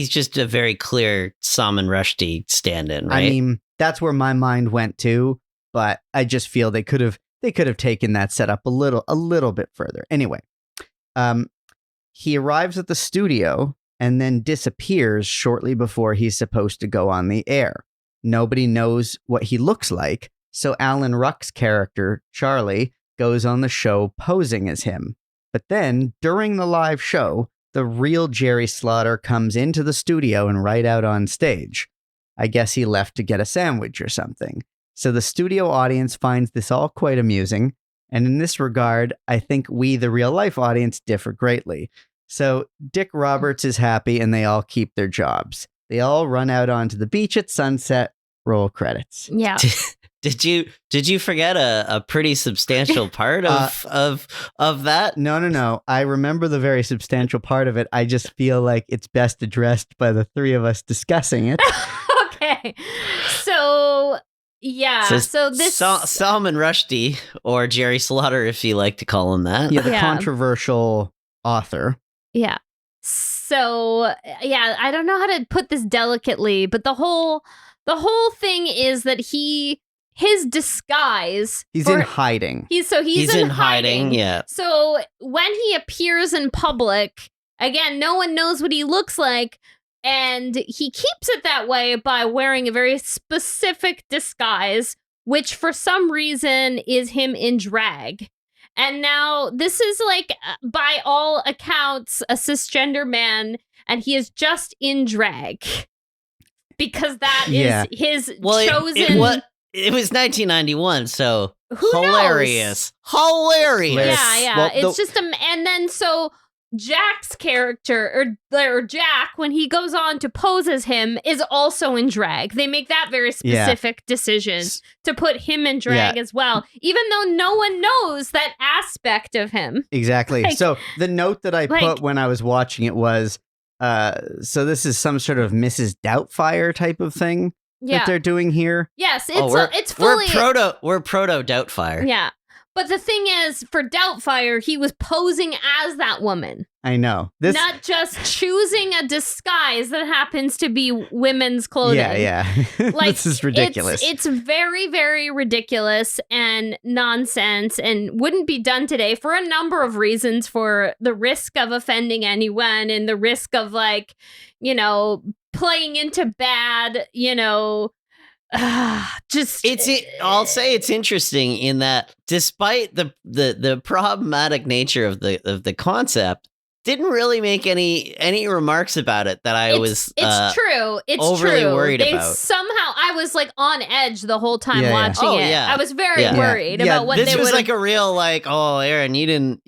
just a very clear Salman Rushdie stand-in, right? I mean, that's where my mind went to, but I just feel they could have taken that setup a little bit further. Anyway, he arrives at the studio and then disappears shortly before he's supposed to go on the air. Nobody knows what he looks like, so Alan Ruck's character, Charlie, goes on the show posing as him. But then, during the live show, the real Jerry Slaughter comes into the studio and right out on stage. I guess he left to get a sandwich or something. So the studio audience finds this all quite amusing, and in this regard, I think we, the real-life audience, differ greatly. So Dick Roberts is happy and they all keep their jobs. They all run out onto the beach at sunset, roll credits. Yeah. Did you forget a pretty substantial part of that? No. I remember the very substantial part of it. I just feel like it's best addressed by the three of us discussing it. Okay. So, yeah. So this... Salman Rushdie, or Jerry Slaughter, if you like to call him that. Yeah, the controversial author. Yeah. So, yeah, I don't know how to put this delicately, but the whole thing is that he his disguise. He's in hiding. He's in hiding. Yeah. So when he appears in public, again, no one knows what he looks like. And he keeps it that way by wearing a very specific disguise, which for some reason is him in drag. And now this is like, by all accounts, a cisgender man, and he is just in drag. Because that is his chosen... It was 1991, so Who hilarious. knows? Hilarious. Yeah. Well, it's just and then so Jack's character, or Jack, when he goes on to pose as him, is also in drag. They make that very specific decision to put him in drag as well, even though no one knows that aspect of him. Exactly. Like, so the note that I put when I was watching it was, so this is some sort of Mrs. Doubtfire type of thing that they're doing here. Yes, it's fully... We're proto Doubtfire. Yeah. But the thing is, for Doubtfire, he was posing as that woman. I know. Not just choosing a disguise that happens to be women's clothing. Yeah. Like, this is ridiculous. It's very, very ridiculous and nonsense, and wouldn't be done today for a number of reasons, for the risk of offending anyone and the risk of, like, playing into bad, I'll say it's interesting in that, despite the problematic nature of the concept, didn't really make any remarks about it that it's true. It's overly true. worried they about. Somehow, I was like on edge the whole time watching Oh, it. yeah. I was very worried about what this they was would like a real, like, oh, Aaron, you didn't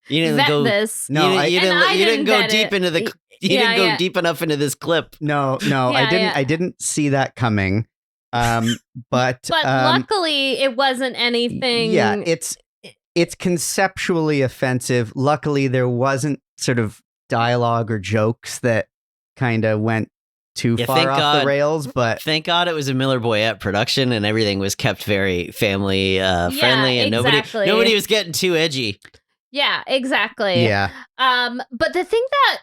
vet go this. No, you didn't go deep into the. You didn't go yeah. deep enough into this clip. No, I didn't see that coming. But luckily it wasn't anything. Yeah, it's conceptually offensive. Luckily, there wasn't sort of dialogue or jokes that kind of went too far off the rails. But thank God it was a Miller Boyette production, and everything was kept very family friendly, and nobody was getting too edgy. Yeah, exactly. Yeah. But the thing that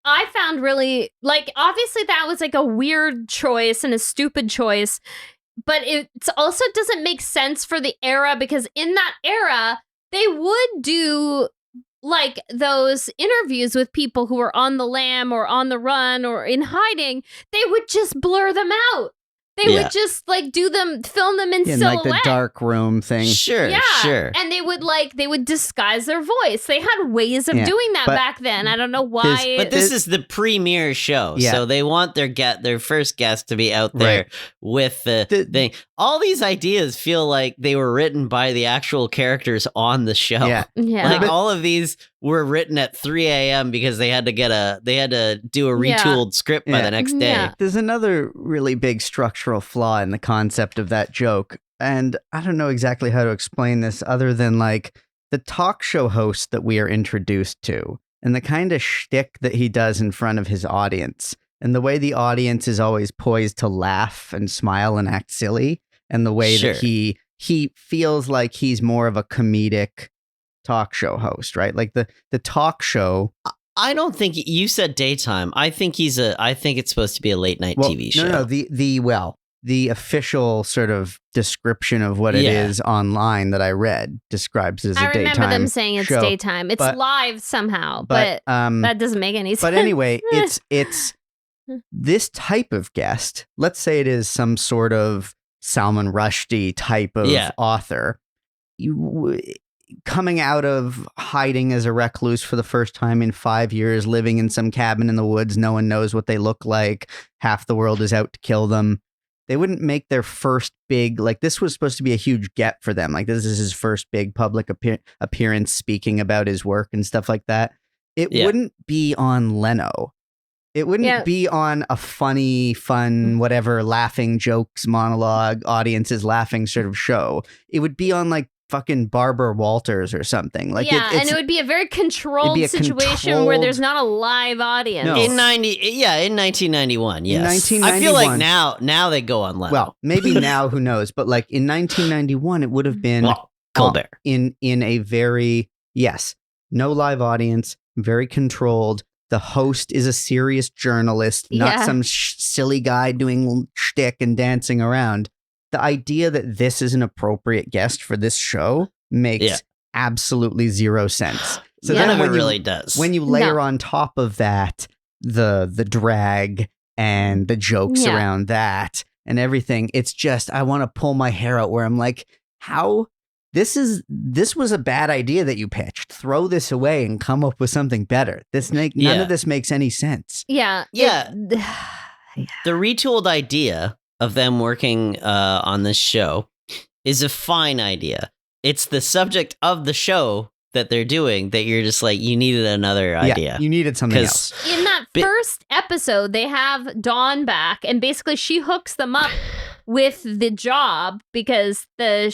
I found really, like, obviously that was like a weird choice and a stupid choice, but it also doesn't make sense for the era, because in that era, they would do like those interviews with people who were on the lam or on the run or in hiding. They would just blur them out. They would just like film them in silhouette. Like the dark room thing. Sure. And they would disguise their voice. They had ways of doing that back then. I don't know why. But this is the premiere show, so they want their first guest to be out there with the thing. All these ideas feel like they were written by the actual characters on the show. Yeah. Like, all of these were written at 3 a.m. because they had to do a retooled script by the next day. Yeah. There's another really big structural flaw in the concept of that joke. And I don't know exactly how to explain this other than, like, the talk show host that we are introduced to and the kind of shtick that he does in front of his audience, and the way the audience is always poised to laugh and smile and act silly, and the way that he feels like he's more of a comedic talk show host, right? Like the talk show. I don't think you said daytime. I think I think it's supposed to be a late night TV show. No, the official sort of description of what it is online that I read describes it as a daytime show. I remember them saying it's daytime. It's live somehow, but that doesn't make any sense. But anyway, it's this type of guest. Let's say it is some sort of Salman Rushdie type of author. Coming out of hiding as a recluse for the first time in 5 years, living in some cabin in the woods, no one knows what they look like, half the world is out to kill them. They wouldn't make their first big, like, this was supposed to be a huge get for them. Like, this is his first big public appearance speaking about his work and stuff like that. It wouldn't be on Leno. It wouldn't be on a funny, fun, whatever, laughing jokes, monologue, audiences laughing sort of show. It would be on, like, fucking Barbara Walters or something. Like, and it would be a very controlled situation where there's not a live audience. No. In 1991, yes. In 1991, I feel like now they go on Leno. Well, maybe now, who knows? But like in 1991, it would have been Colbert in a very no live audience, very controlled. The host is a serious journalist, not some silly guy doing shtick and dancing around. the idea that this is an appropriate guest for this show makes absolutely zero sense. So None then of it really does. When you layer on top of that the drag and the jokes around that and everything, it's just, I want to pull my hair out where I'm like, how? This was a bad idea that you pitched. Throw this away and come up with something better. None of this makes any sense. Yeah. The retooled idea of them working on this show is a fine idea. It's the subject of the show that they're doing that you're just like, you needed another idea. You needed something else. In that first episode, they have Dawn back, and basically she hooks them up with the job because the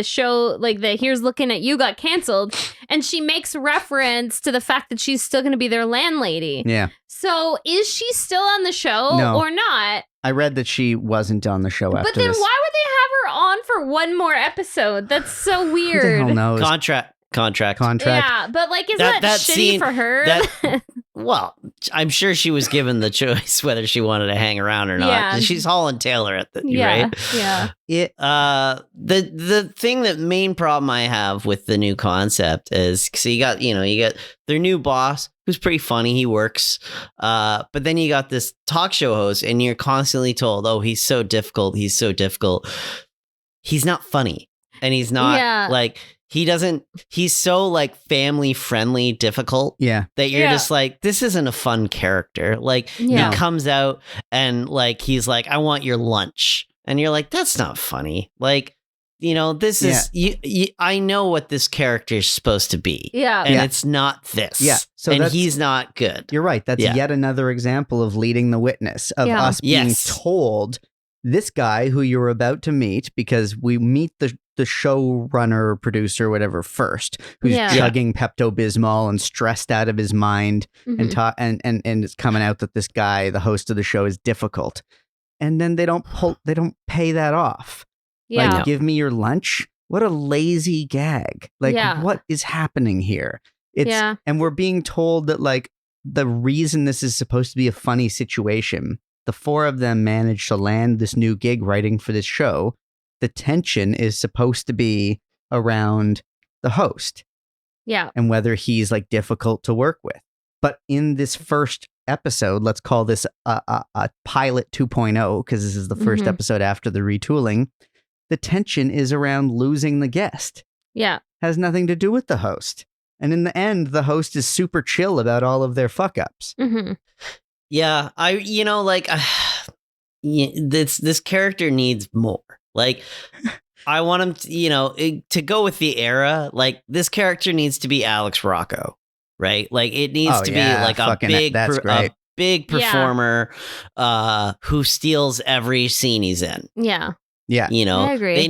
show, like the Here's Looking at You got canceled, and she makes reference to the fact that she's still going to be their landlady. Yeah. So is she still on the show or not? I read that she wasn't on the show after this. But then why would they have her on for one more episode? That's so weird. Who the hell knows? Contract. Yeah, but like, is that shitty scene, for her? Well, I'm sure she was given the choice whether she wanted to hang around or not. Yeah. She's Holland Taylor at the right. Yeah. The thing, that main problem I have with the new concept is, so you got their new boss who's pretty funny. He works, but then you got this talk show host, and you're constantly told, "Oh, he's so difficult. He's so difficult." He's not funny, and he's not like. He's so like family friendly difficult that you're just like, this isn't a fun character. Like he comes out and like, he's like, I want your lunch. And you're like, that's not funny. Like, this is, I know what this character is supposed to be. Yeah. And it's not this. Yeah. So he's not good. You're right. That's yet another example of leading the witness, of us being told this guy who you're about to meet, because we meet the showrunner, producer, whatever first, who's chugging Pepto-Bismol and stressed out of his mind, and it's coming out that this guy, the host of the show, is difficult, and then they don't pay that off. Yeah. Like, give me your lunch. What a lazy gag. Like, what is happening here? And we're being told that like the reason this is supposed to be a funny situation, the four of them managed to land this new gig writing for this show. The tension is supposed to be around the host. Yeah. And whether he's like difficult to work with. But in this first episode, let's call this a pilot 2.0, because this is the first episode after the retooling. The tension is around losing the guest. Yeah. Has nothing to do with the host. And in the end, the host is super chill about all of their fuck ups. Mm-hmm. Yeah. This character needs more. Like, I want him to, to go with the era. Like, this character needs to be Alex Rocco, right? Like, it needs to be like a big performer who steals every scene he's in. Yeah. Yeah. I agree. They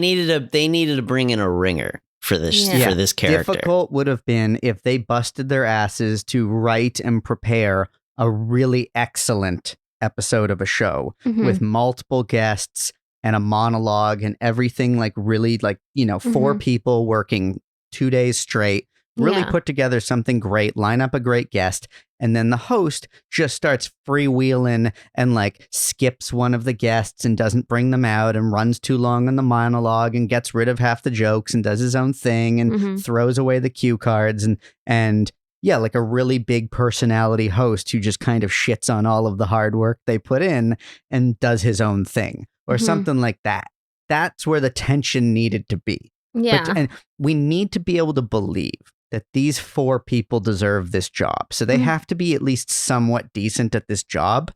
needed to bring in a ringer for this for this character. Difficult would have been if they busted their asses to write and prepare a really excellent episode of a show with multiple guests and a monologue and everything, like really like, 4 people working 2 days straight, really put together something great, line up a great guest. And then the host just starts freewheeling and like skips one of the guests and doesn't bring them out and runs too long on the monologue and gets rid of half the jokes and does his own thing and throws away the cue cards and like a really big personality host who just kind of shits on all of the hard work they put in and does his own thing. Or something like that. That's where the tension needed to be. Yeah. And we need to be able to believe that these 4 people deserve this job. So they have to be at least somewhat decent at this job.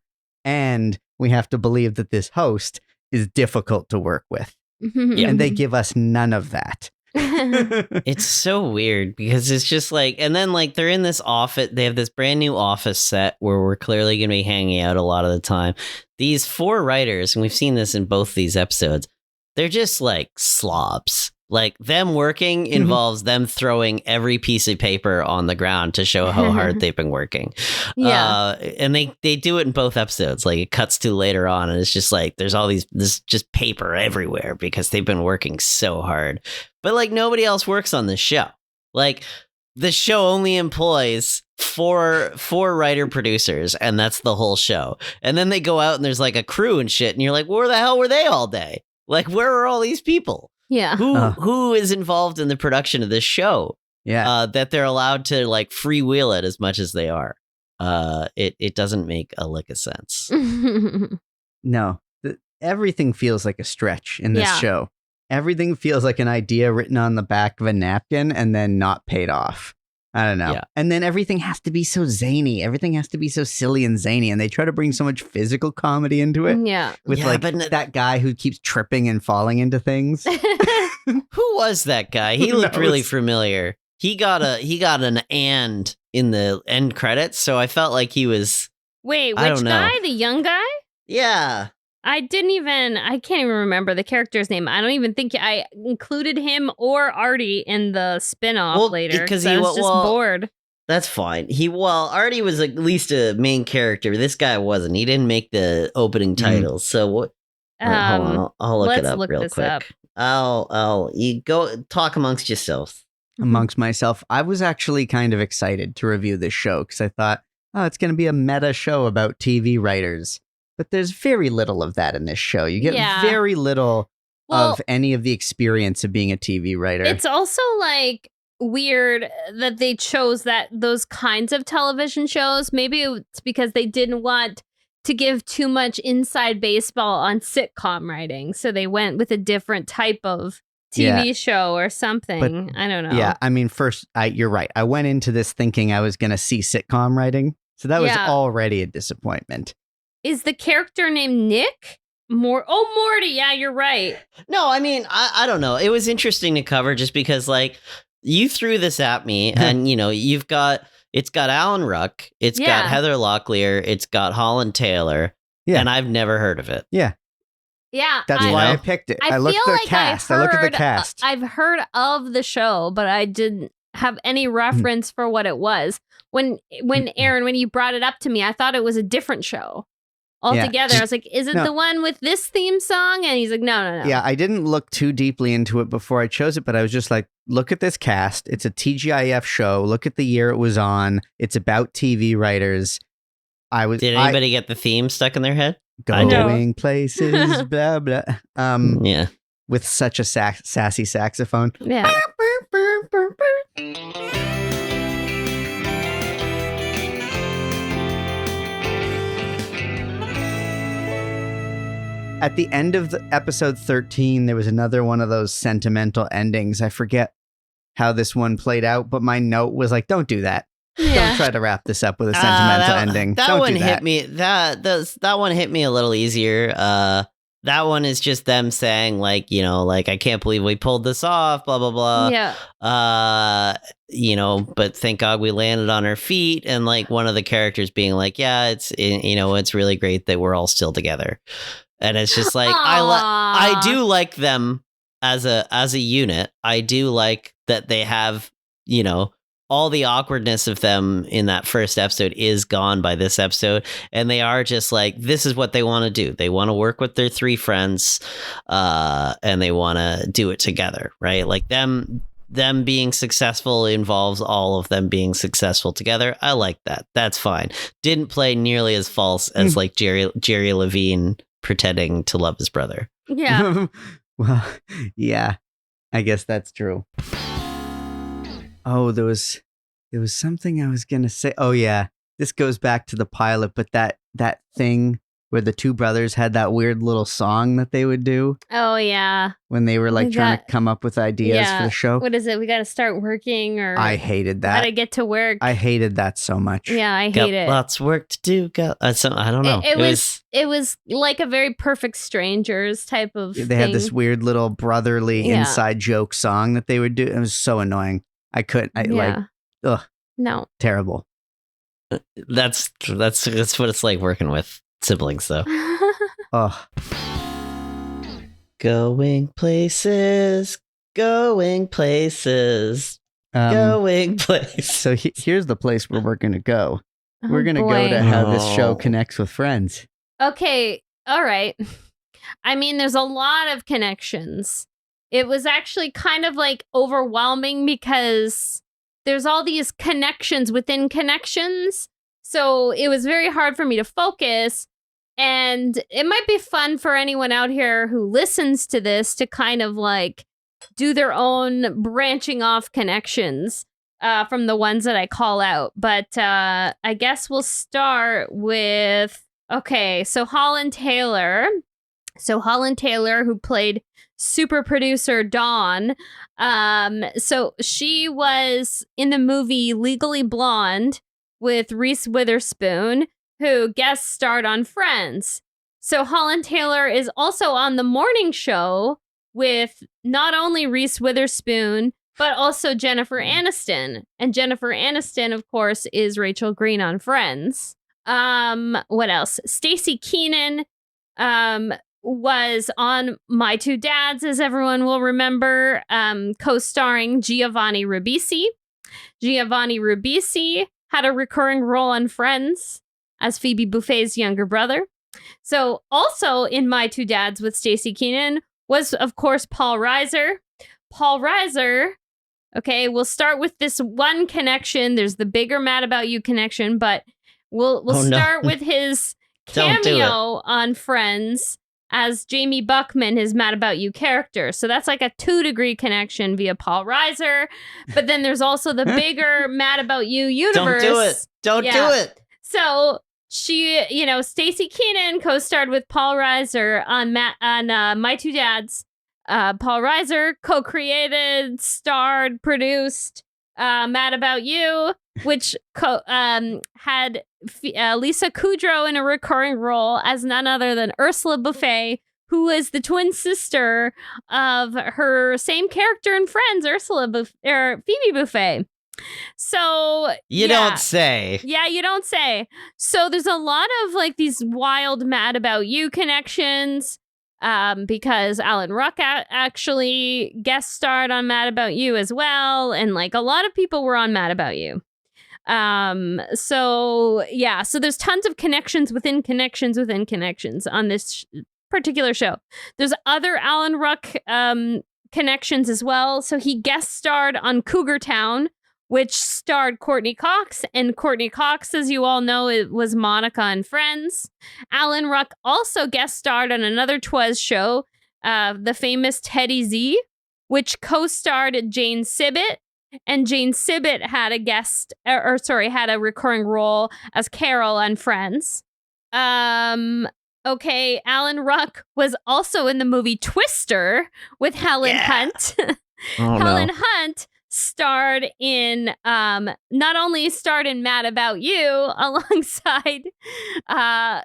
And we have to believe that this host is difficult to work with. And they give us none of that. It's so weird because it's just like, and then like they're in this office, they have this brand new office set where we're clearly going to be hanging out a lot of the time. These 4 writers, and we've seen this in both these episodes, they're just like slobs. Like, them working involves them throwing every piece of paper on the ground to show how hard they've been working. Yeah. And they do it in both episodes. Like, it cuts to later on and it's just like, there's all this just paper everywhere because they've been working so hard. But like, nobody else works on this show. Like, the show only employs four writer producers, and that's the whole show. And then they go out and there's like a crew and shit. And you're like, where the hell were they all day? Like, where are all these people? Yeah. Who is involved in the production of this show? Yeah. That they're allowed to like freewheel it as much as they are. It doesn't make a lick of sense. No. Everything feels like a stretch in this Yeah. show. Everything feels like an idea written on the back of a napkin and then not paid off. I don't know. Yeah. And then everything has to be so zany. Everything has to be so silly and zany. And they try to bring so much physical comedy into it. Yeah. With that guy who keeps tripping and falling into things. Who was that guy? He Who looked really knows? familiar. He got an and in the end credits, so I felt like he was. Wait, I which don't know. guy? The young guy? Yeah. I can't even remember the character's name. I don't even think I included him or Artie in the spinoff Well, later because because I he- was just well, bored. That's fine. Artie was at least a main character. This guy wasn't. He didn't make the opening titles. So what? Hold on, I'll look let's it up look real this quick. up. You go talk amongst yourselves. Amongst myself, I was actually kind of excited to review this show because I thought, oh, it's going to be a meta show about TV writers. But there's very little of that in this show. You get Yeah. very little Well, of any of the experience of being a TV writer. it's also like weird that they chose those kinds of television shows. Maybe it's because they didn't want to give too much inside baseball on sitcom writing, so they went with a different type of TV show or something. I don't know. Yeah, I mean, first, you're right. I went into this thinking I was going to see sitcom writing. So that was Yeah. already a disappointment. Is the character named Nick? Morty. Yeah, you're right. No, I mean, I don't know. It was interesting to cover just because, like, you threw this at me, and it's got Alan Ruck, it's Yeah. got Heather Locklear, it's got Holland Taylor, Yeah. and I've never heard of it. Yeah, That's You why know? I picked it. I I looked feel at the like cast. I looked at the cast. I've heard of the show, but I didn't have any reference for what it was. When Aaron, when you brought it up to me, I thought it was a different show altogether. I was like, is it No. the one with this theme song? And he's like, no. Yeah, I didn't look too deeply into it before I chose it, but I was just like, look at this cast. It's a TGIF show. Look at the year it was on. It's about TV writers. Did anybody get the theme stuck in their head? I did. Going places, blah, blah. Yeah. With such a sassy saxophone. Yeah. At the end of the episode 13, there was another one of those sentimental endings. I forget how this one played out, but my note was like, don't do that. Don't try to wrap this up with a sentimental ending. That Don't one do that. hit me. That one hit me a little easier. That one is just them saying like, I can't believe we pulled this off, blah blah blah. Yeah. But thank God we landed on our feet, and like one of the characters being like, yeah, it's really great that we're all still together, and it's just like I do like them as a unit. I do like that they have all the awkwardness of them in that first episode is gone by this episode. And they are just like, this is what they want to do. They want to work with their three friends, and they want to do it together, right? Like them being successful involves all of them being successful together. I like that. That's fine. Didn't play nearly as false as like Jerry Levine pretending to love his brother. Yeah. Well, yeah, I guess that's true. Oh, there was something I was going to say. Oh, yeah. This goes back to the pilot, but that thing where the two brothers had that weird little song that they would do Oh, yeah. when they were like We trying to got- come up with ideas for the show. What is it? We got to start working or I hated gotta that. get to work. I hated that so much. Yeah, I Got hate it. lots of work to do. I don't know. It was like a very Perfect Strangers type of They had this thing. weird little brotherly Yeah. inside joke song that they would do. It was so annoying. I couldn't. Ugh, No. terrible. That's what it's like working with siblings, though. Oh, Going places, going places, going places. so here's the place where we're gonna go. We're Oh, gonna boy. go to how this show Oh. connects with friends. Okay, all right. I mean, there's a lot of connections. It was actually kind of like overwhelming because there's all these connections within connections. So it was very hard for me to focus. And it might be fun for anyone out here who listens to this to kind of like do their own branching off connections from the ones that I call out. But I guess we'll start with, okay, so Holland Taylor. So Holland Taylor, who played super producer Dawn. So she was in the movie Legally Blonde with Reese Witherspoon, who guest starred on Friends. So Holland Taylor is also on the morning show with not only Reese Witherspoon, but also Jennifer Aniston. And Jennifer Aniston, of course, is Rachel Green on Friends. What else? Stacey Keenan was on My Two Dads, as everyone will remember, co-starring Giovanni Ribisi. Giovanni Ribisi had a recurring role on Friends as Phoebe Buffay's younger brother. So also in My Two Dads with Stacey Keenan was, of course, Paul Reiser. Paul Reiser, okay, we'll start with this one connection. There's the bigger Mad About You connection, but we'll start with his cameo on Friends as Jamie Buckman, his Mad About You character. So that's like a 2-degree connection via Paul Reiser. But then there's also the bigger Mad About You universe. Don't do it. Don't do it. So she, Stacey Keenan co-starred with Paul Reiser on My Two Dads. Paul Reiser co-created, starred, produced Mad About You, which had Lisa Kudrow in a recurring role as none other than Ursula Buffay, who is the twin sister of her same character in Friends, Phoebe Buffay. So you don't say. Yeah, you don't say. So there's a lot of like these wild Mad About You connections. Because Alan Ruck actually guest starred on Mad About You as well. And like a lot of people were on Mad About You. So there's tons of connections within connections within connections on this particular show. There's other Alan Ruck connections as well. So he guest starred on Cougar Town, which starred Courtney Cox. And Courtney Cox, as you all know, it was Monica in Friends. Alan Ruck also guest starred on another Twas show, the famous Teddy Z, which co-starred Jane Sibbett. And Jane Sibbett had had a recurring role as Carol on Friends. Okay, Alan Ruck was also in the movie Twister with Helen Hunt. Helen Hunt starred in not only starred in Mad About You alongside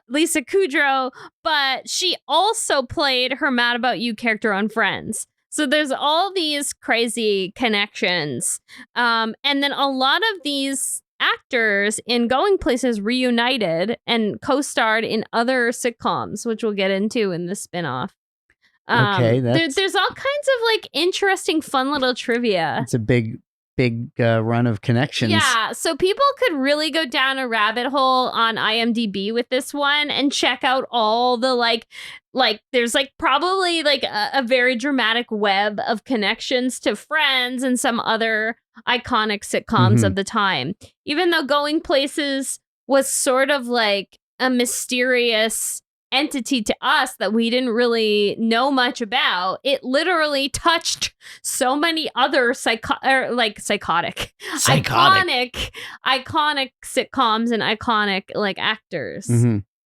Lisa Kudrow, but she also played her Mad About You character on Friends. So there's all these crazy connections. And then a lot of these actors in Going Places reunited and co-starred in other sitcoms, which we'll get into in the spinoff. Okay, there's all kinds of like interesting, fun little trivia. It's a big run of connections. Yeah, so people could really go down a rabbit hole on IMDb with this one and check out all the like there's like probably like a very dramatic web of connections to Friends and some other iconic sitcoms of the time. Even though Going Places was sort of like a mysterious entity to us that we didn't really know much about, it literally touched so many other iconic sitcoms and iconic like actors.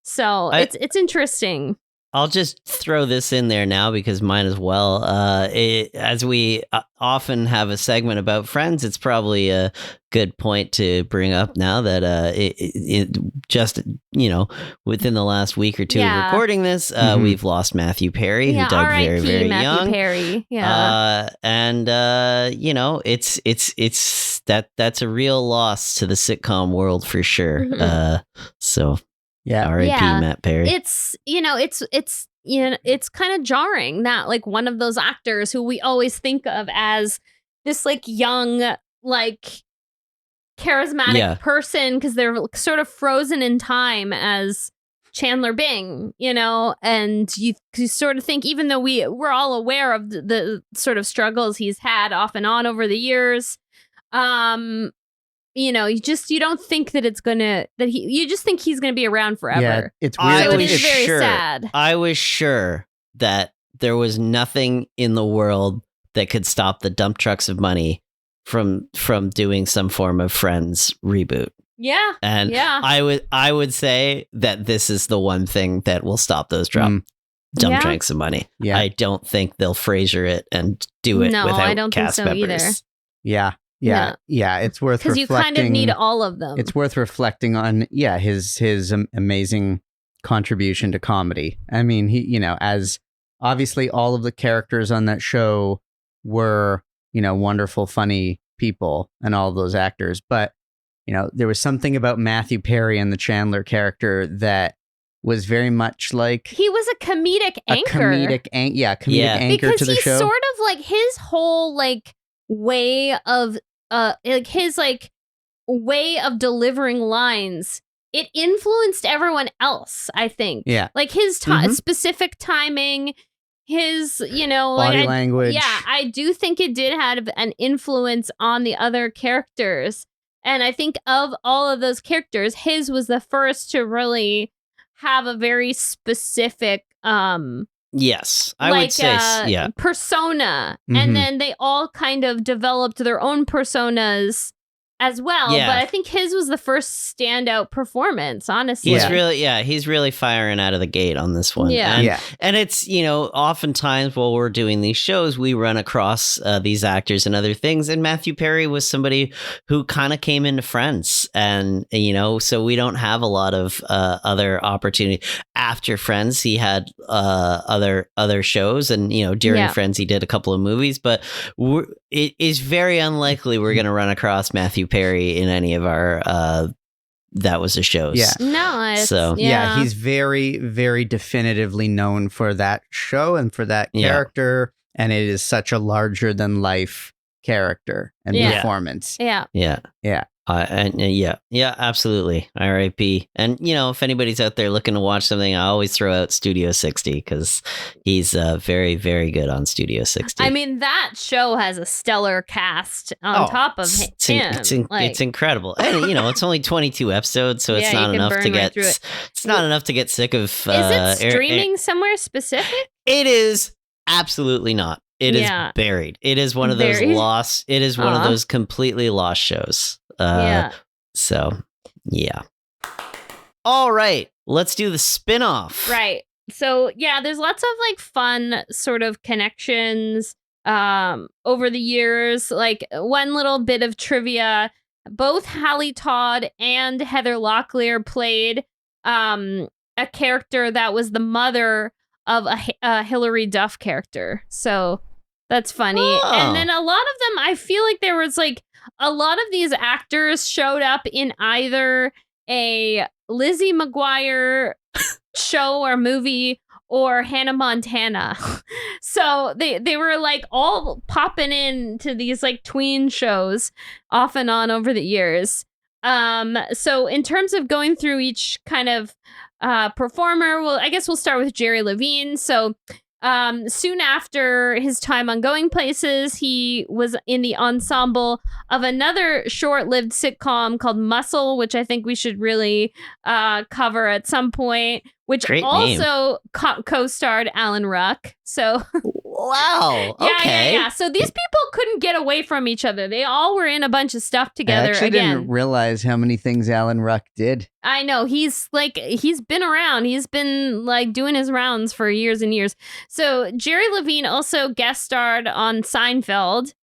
So it's interesting. I'll just throw this in there now because mine as well. As we often have a segment about Friends, it's probably a good point to bring up now that it just, within the last week or two of recording this, we've lost Matthew Perry, who died very, very Matthew young. Perry. It's that's a real loss to the sitcom world for sure. So. Yeah, R.I.P. Matt Perry. It's kind of jarring that like one of those actors who we always think of as this like young, like charismatic person because they're sort of frozen in time as Chandler Bing, and you sort of think, even though we're all aware of the sort of struggles he's had off and on over the years, you don't think that you just think he's gonna be around forever. Yeah, it's weird. So it was is very sure. sad. I was sure that there was nothing in the world that could stop the dump trucks of money from doing some form of Friends reboot. Yeah. And yeah. I would say that this is the one thing that will stop those dump Yeah. trucks of money. Yeah. I don't think they'll Frasier it and do it No, without I don't think cast so members. either. Yeah. It's worth Because reflecting. you kind of need all of them. It's worth reflecting on, his amazing contribution to comedy. I mean, he, as obviously all of the characters on that show were, wonderful, funny people and all of those actors. But, there was something about Matthew Perry and the Chandler character that was very much like he was a comedic anchor. Comedic anchor because to the he's show. sort of like his whole like way of his like way of delivering lines. It influenced everyone else, I think. Yeah. Like his specific timing, his, Body language. Yeah, I do think it did have an influence on the other characters. And I think of all of those characters, his was the first to really have a very specific Yes, I would say persona. Mhm. And then they all kind of developed their own personas as well. Yeah. But I think his was the first standout performance, honestly. He's really firing out of the gate on this one. Yeah. And it's, oftentimes while we're doing these shows, we run across these actors and other things. And Matthew Perry was somebody who kind of came into Friends. And, so we don't have a lot of other opportunity. After Friends, he had other shows. And, during Friends, he did a couple of movies. But it is very unlikely we're going to run across Matthew Perry in any of our That Was a Shows. Yeah. No, it's, So he's very, very definitively known for that show and for that character, and it is such a larger than life character and performance. Yeah. Absolutely. R.I.P. And if anybody's out there looking to watch something, I always throw out Studio 60 because he's very, very good on Studio 60. I mean, that show has a stellar cast on top of him. It's incredible, and it's only 22 episodes, so it's not enough to get. It's not enough to get sick of. Is it streaming somewhere specific? It is absolutely not. It is buried. It is one of those lost. It is one of those completely lost shows. So, yeah. All right. Let's do the spin-off. Right. So, there's lots of like fun sort of connections over the years. Like one little bit of trivia, both Hallie Todd and Heather Locklear played a character that was the mother of a Hilary Duff character. So that's funny. Oh. And then a lot of them, I feel like there was like a lot of these actors showed up in either a Lizzie McGuire show or movie or Hannah Montana. So they were like all popping into these like tween shows off and on over the years. So in terms of going through each kind of performer, well, I guess we'll start with Jerry Levine. So soon after his time on Going Places, he was in the ensemble of another short-lived sitcom called Muscle, which I think we should really cover at some point, which Great also co-starred Alan Ruck. So wow. Okay. Yeah. So these people couldn't get away from each other. They all were in a bunch of stuff together. I actually didn't realize how many things Alan Ruck did. I know. He's been around. He's been like doing his rounds for years and years. So Jerry Levine also guest starred on Seinfeld,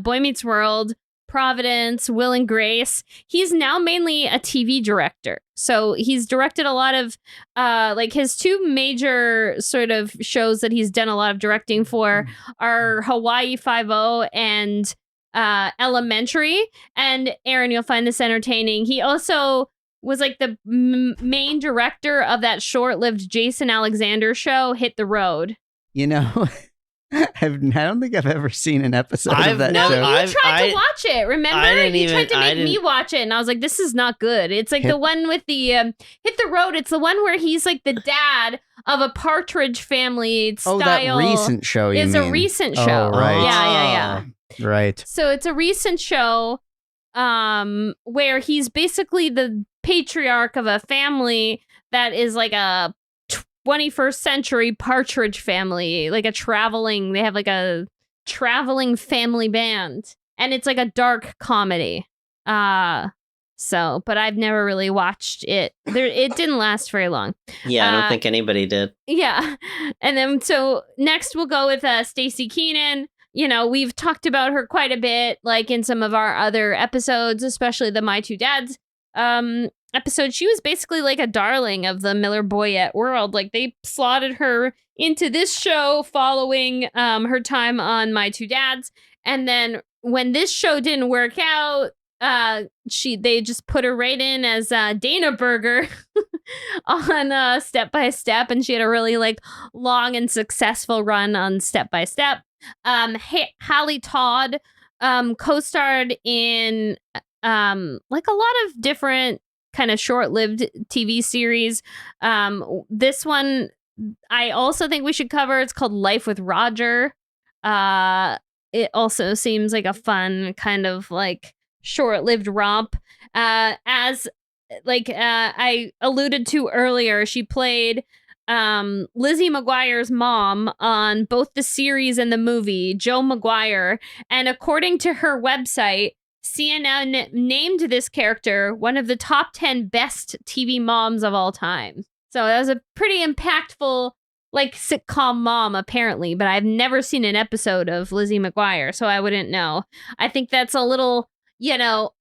Boy Meets World, Providence, Will and Grace. He's now mainly a TV director. So he's directed a lot of like his two major sort of shows that he's done a lot of directing for are Hawaii Five-0 and Elementary. And Aaron, you'll find this entertaining. He also was like the main director of that short-lived Jason Alexander show, Hit the Road. I don't think I've ever seen an episode of that show. You tried to watch it, remember? You tried to make me watch it, and I was like, this is not good. It's like the one with the Hit the Road. It's the one where he's like the dad of a Partridge Family style. Oh, that recent show you mean. It's a recent show. Oh, right. Yeah. Right. So it's a recent show. where he's basically the patriarch of a family that is like a 21st century Partridge Family, like they have like a traveling family band, and it's like a dark comedy. But I've never really watched it. It didn't last very long. Yeah, I don't think anybody did. Yeah. And then so next we'll go with Stacey Keenan. You know, we've talked about her quite a bit, like in some of our other episodes, especially the My Two Dads episode. She was basically like a darling of the Miller Boyette world. Like they slotted her into this show following her time on My Two Dads. And then when this show didn't work out, they just put her right in as Dana Berger on Step by Step, and she had a really like long and successful run on Step by Step. Hallie Todd co-starred in like a lot of different kind of short-lived TV series. This one I also think we should cover. It's called Life with Roger. It also seems like a fun kind of like short-lived romp. As like I alluded to earlier, she played Lizzie McGuire's mom on both the series and the movie, Joe McGuire. And according to her website, CNN named this character one of the top 10 best TV moms of all time. So that was a pretty impactful like sitcom mom, apparently, but I've never seen an episode of Lizzie McGuire, so I wouldn't know. I think that's a little, you know,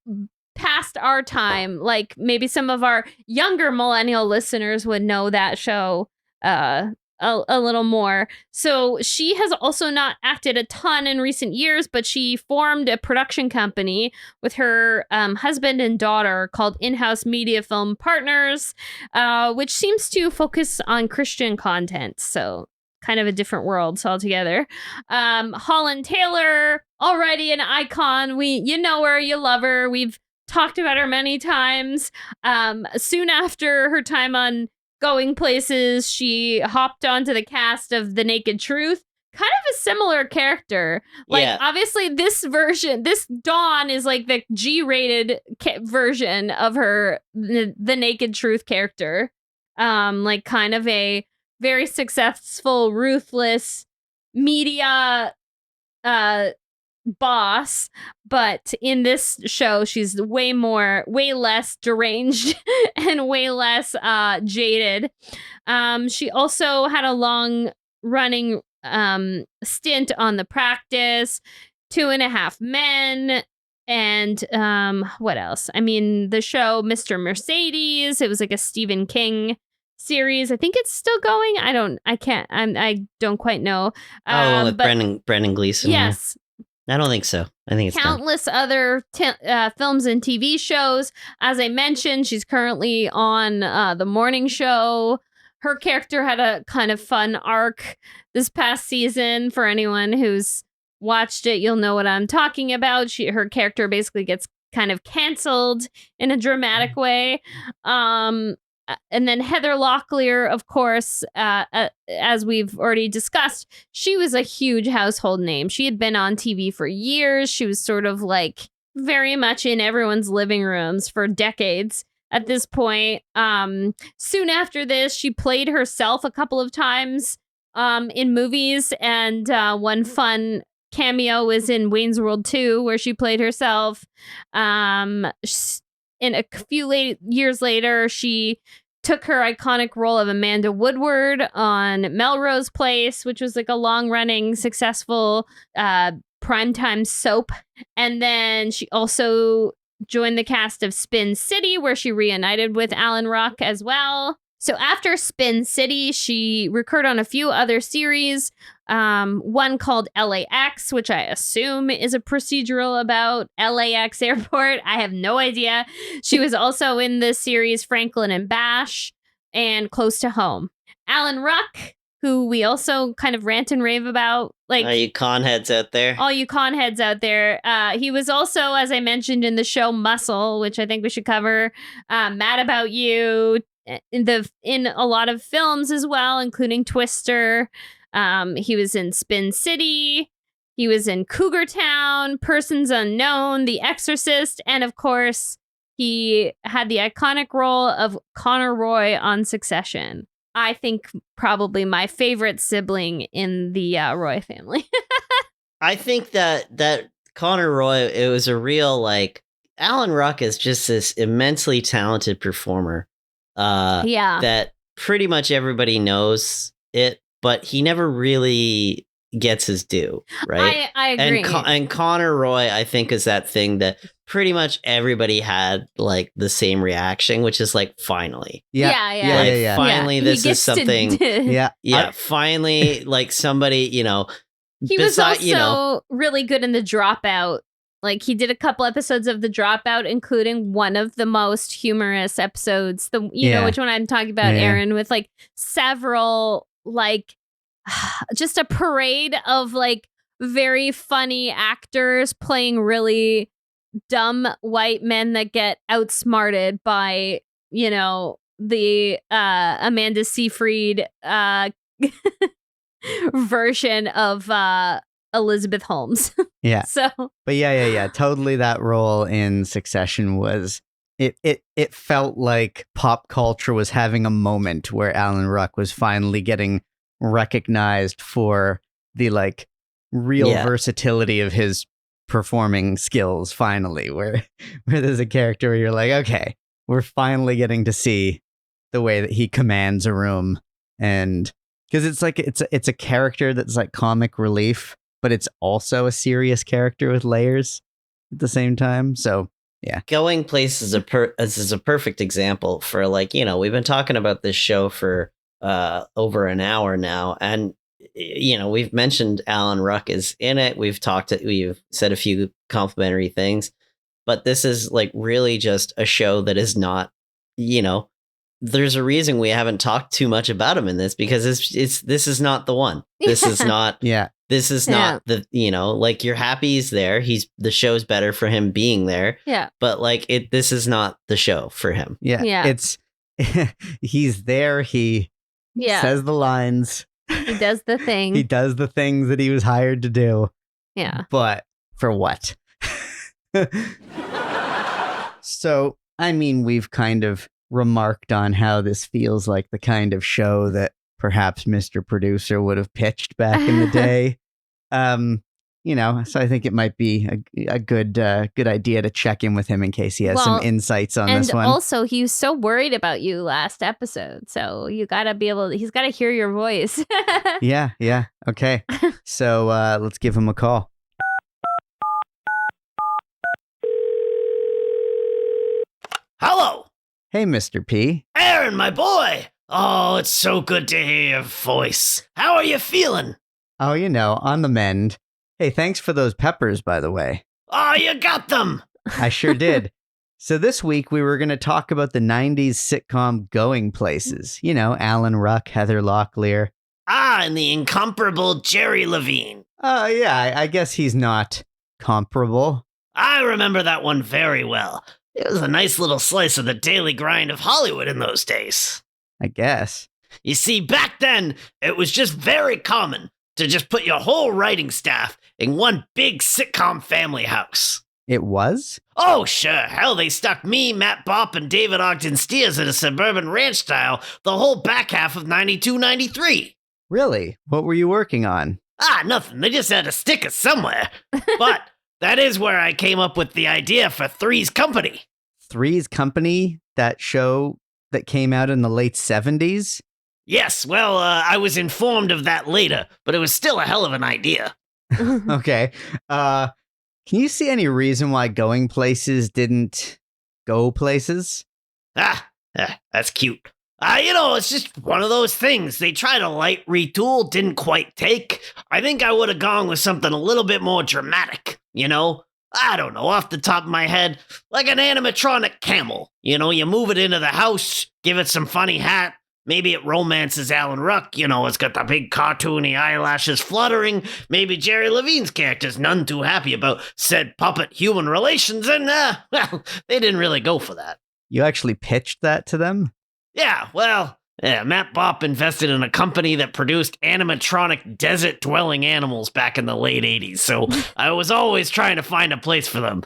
past our time. Like maybe some of our younger millennial listeners would know that show a little more. So she has also not acted a ton in recent years, but she formed a production company with her husband and daughter called In-House Media Film Partners, which seems to focus on Christian content. So kind of a different world altogether. Holland Taylor, already an icon. You know her, you love her. We've talked about her many times. Soon after her time on Going Places, she hopped onto the cast of The Naked Truth. Kind of a similar character. Like, Yeah. Obviously, this Dawn is like the G-rated version of her, the Naked Truth character. Like, kind of a very successful, ruthless media boss, but in this show she's way less deranged and way less jaded. She also had a long running stint on The Practice, 2.5 Men, and what else? I mean, the show Mr. Mercedes, it was like a Stephen King series. I think it's still going. I don't quite know. With Brendan Gleeson. Yes. I don't think so. I think it's countless other films and TV shows. As I mentioned, she's currently on The Morning Show. Her character had a kind of fun arc this past season. For anyone who's watched it, you'll know what I'm talking about. Her character basically gets kind of canceled in a dramatic way. And then Heather Locklear, of course, as we've already discussed, she was a huge household name. She had been on TV for years. She was sort of like very much in everyone's living rooms for decades at this point. Soon after this, she played herself a couple of times in movies, and one fun cameo was in Wayne's World 2, where she played herself. In a few years later, she took her iconic role of Amanda Woodward on Melrose Place, which was like a long-running, successful primetime soap. And then she also joined the cast of Spin City, where she reunited with Alan Ruck as well. So after Spin City, she recurred on a few other series, one called LAX, which I assume is a procedural about LAX Airport. I have no idea. She was also in the series Franklin and Bash and Close to Home. Alan Ruck, who we also kind of rant and rave about. Like, all you con heads out there. All you con heads out there. He was also, as I mentioned, in the show Muscle, which I think we should cover. Mad About You. In a lot of films as well, including Twister. He was in Spin City. He was in Cougar Town, Persons Unknown, The Exorcist, and of course, he had the iconic role of Connor Roy on Succession. I think probably my favorite sibling in the Roy family. I think that Connor Roy, it was a real, like, Alan Ruck is just this immensely talented performer. Yeah. That pretty much everybody knows it, but he never really gets his due, right? I agree. And Connor Roy, I think, is that thing that pretty much everybody had, like, the same reaction, which is like, finally. Yeah. Finally, this is something. Yeah. Finally, like, somebody, He was also really good in The Dropout. Like, he did a couple episodes of The Dropout, including one of the most humorous episodes. You know which one I'm talking about, Aaron, with like several, like, just a parade of like very funny actors playing really dumb white men that get outsmarted by, the Amanda Seyfried version of Elizabeth Holmes. Yeah. So, but yeah. Totally, that role in Succession was it felt like pop culture was having a moment where Alan Ruck was finally getting recognized for the like real versatility of his performing skills. Finally, where there's a character where you're like, okay, we're finally getting to see the way that he commands a room, and because it's like it's a character that's like comic relief, but it's also a serious character with layers at the same time. So yeah, Going Places is a perfect example for, like, we've been talking about this show for over an hour now, and we've mentioned Alan Ruck is in it. We've said a few complimentary things, but this is like really just a show that is not, there's a reason we haven't talked too much about him in this, because this is not the one. This is not this is not the, like, you're happy he's there. The show's better for him being there. Yeah. But like this is not the show for him. Yeah. It's he's there, he says the lines. He does the thing. He does the things that he was hired to do. Yeah. But for what? So, I mean, we've kind of remarked on how this feels like the kind of show that perhaps Mr. Producer would have pitched back in the day. So I think it might be a good idea to check in with him in case he has some insights on this one. And also, he was so worried about you last episode, so you gotta he's gotta hear your voice. Yeah. Okay. So let's give him a call. Hello. Hey, Mr. P. Aaron, my boy. Oh, it's so good to hear your voice. How are you feeling? Oh, on the mend. Hey, thanks for those peppers, by the way. Oh, you got them. I sure did. So this week we were going to talk about the 90s sitcom Going Places. Alan Ruck, Heather Locklear. And the incomparable Jerry Levine. Yeah, I guess he's not comparable. I remember that one very well. It was a nice little slice of the daily grind of Hollywood in those days. I guess. You see, back then, it was just very common to just put your whole writing staff in one big sitcom family house. It was? Oh, sure. Hell, they stuck me, Matt Bopp, and David Ogden Stiers in a suburban ranch style the whole back half of 92, 93. Really? What were you working on? Nothing. They just had to stick us somewhere. But that is where I came up with the idea for Three's Company. Three's Company? That show that came out in the late 70s? Yes, well, I was informed of that later, but it was still a hell of an idea. Okay. Can you see any reason why Going Places didn't go places? That's cute. It's just one of those things. They tried a light retool, didn't quite take. I think I would have gone with something a little bit more dramatic, I don't know, off the top of my head, like an animatronic camel. You move it into the house, give it some funny hat. Maybe it romances Alan Ruck, it's got the big cartoony eyelashes fluttering. Maybe Jerry Levine's character's none too happy about said puppet-human relations, and, they didn't really go for that. You actually pitched that to them? Yeah, well, Yeah, Matt Bopp invested in a company that produced animatronic desert-dwelling animals back in the late 80s, so I was always trying to find a place for them.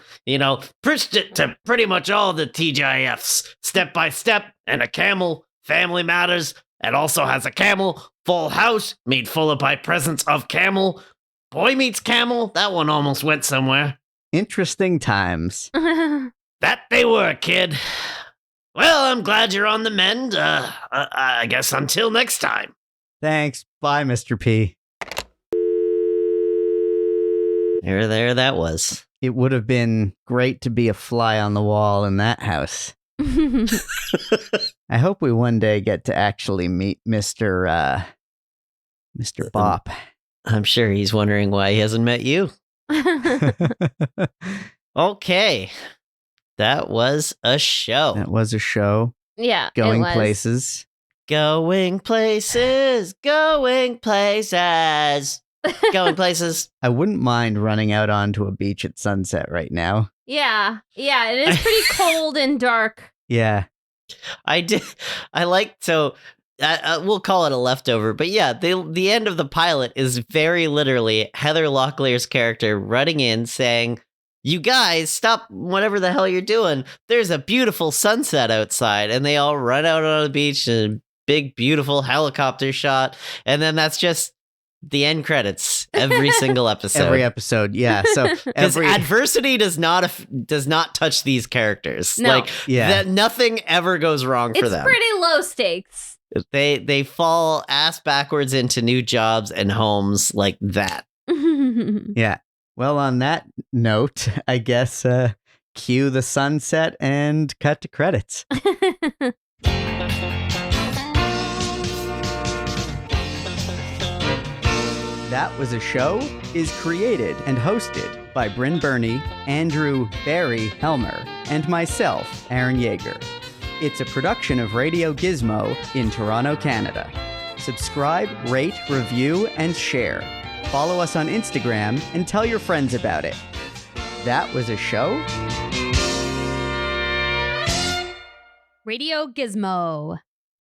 Pushed it to pretty much all the TGIFs, Step by Step, and a Camel, Family Matters, it also has a Camel, Full House, made fuller by presence of Camel, Boy Meets Camel, that one almost went somewhere. Interesting times. That they were, kid. Well, I'm glad you're on the mend. I guess until next time. Thanks. Bye, Mr. P. There that was. It would have been great to be a fly on the wall in that house. I hope we one day get to actually meet Mr. Bopp. I'm sure he's wondering why he hasn't met you. Okay. That was a show. That was a show. Yeah. Going it was. places. Going places. Going places. Going places. I wouldn't mind running out onto a beach at sunset right now. Yeah. Yeah. It is pretty cold and dark. Yeah. We'll call it a leftover, but yeah, the end of the pilot is very literally Heather Locklear's character running in saying, "You guys, stop whatever the hell you're doing. There's a beautiful sunset outside." And they all run out on the beach in a big, beautiful helicopter shot. And then that's just the end credits every single episode. Every episode, yeah. So because adversity does not touch these characters. No. That nothing ever goes wrong for them. It's pretty low stakes. They fall ass backwards into new jobs and homes like that. Yeah. Well, on that note, I guess cue the sunset and cut to credits. That Was a Show is created and hosted by Brynn Byrne, Andrew Barry Helmer, and myself, Aaron Yeger. It's a production of Radio Gizmo in Toronto, Canada. Subscribe, rate, review, and share. Follow us on Instagram and tell your friends about it. That Was a Show? Radio Gizmo.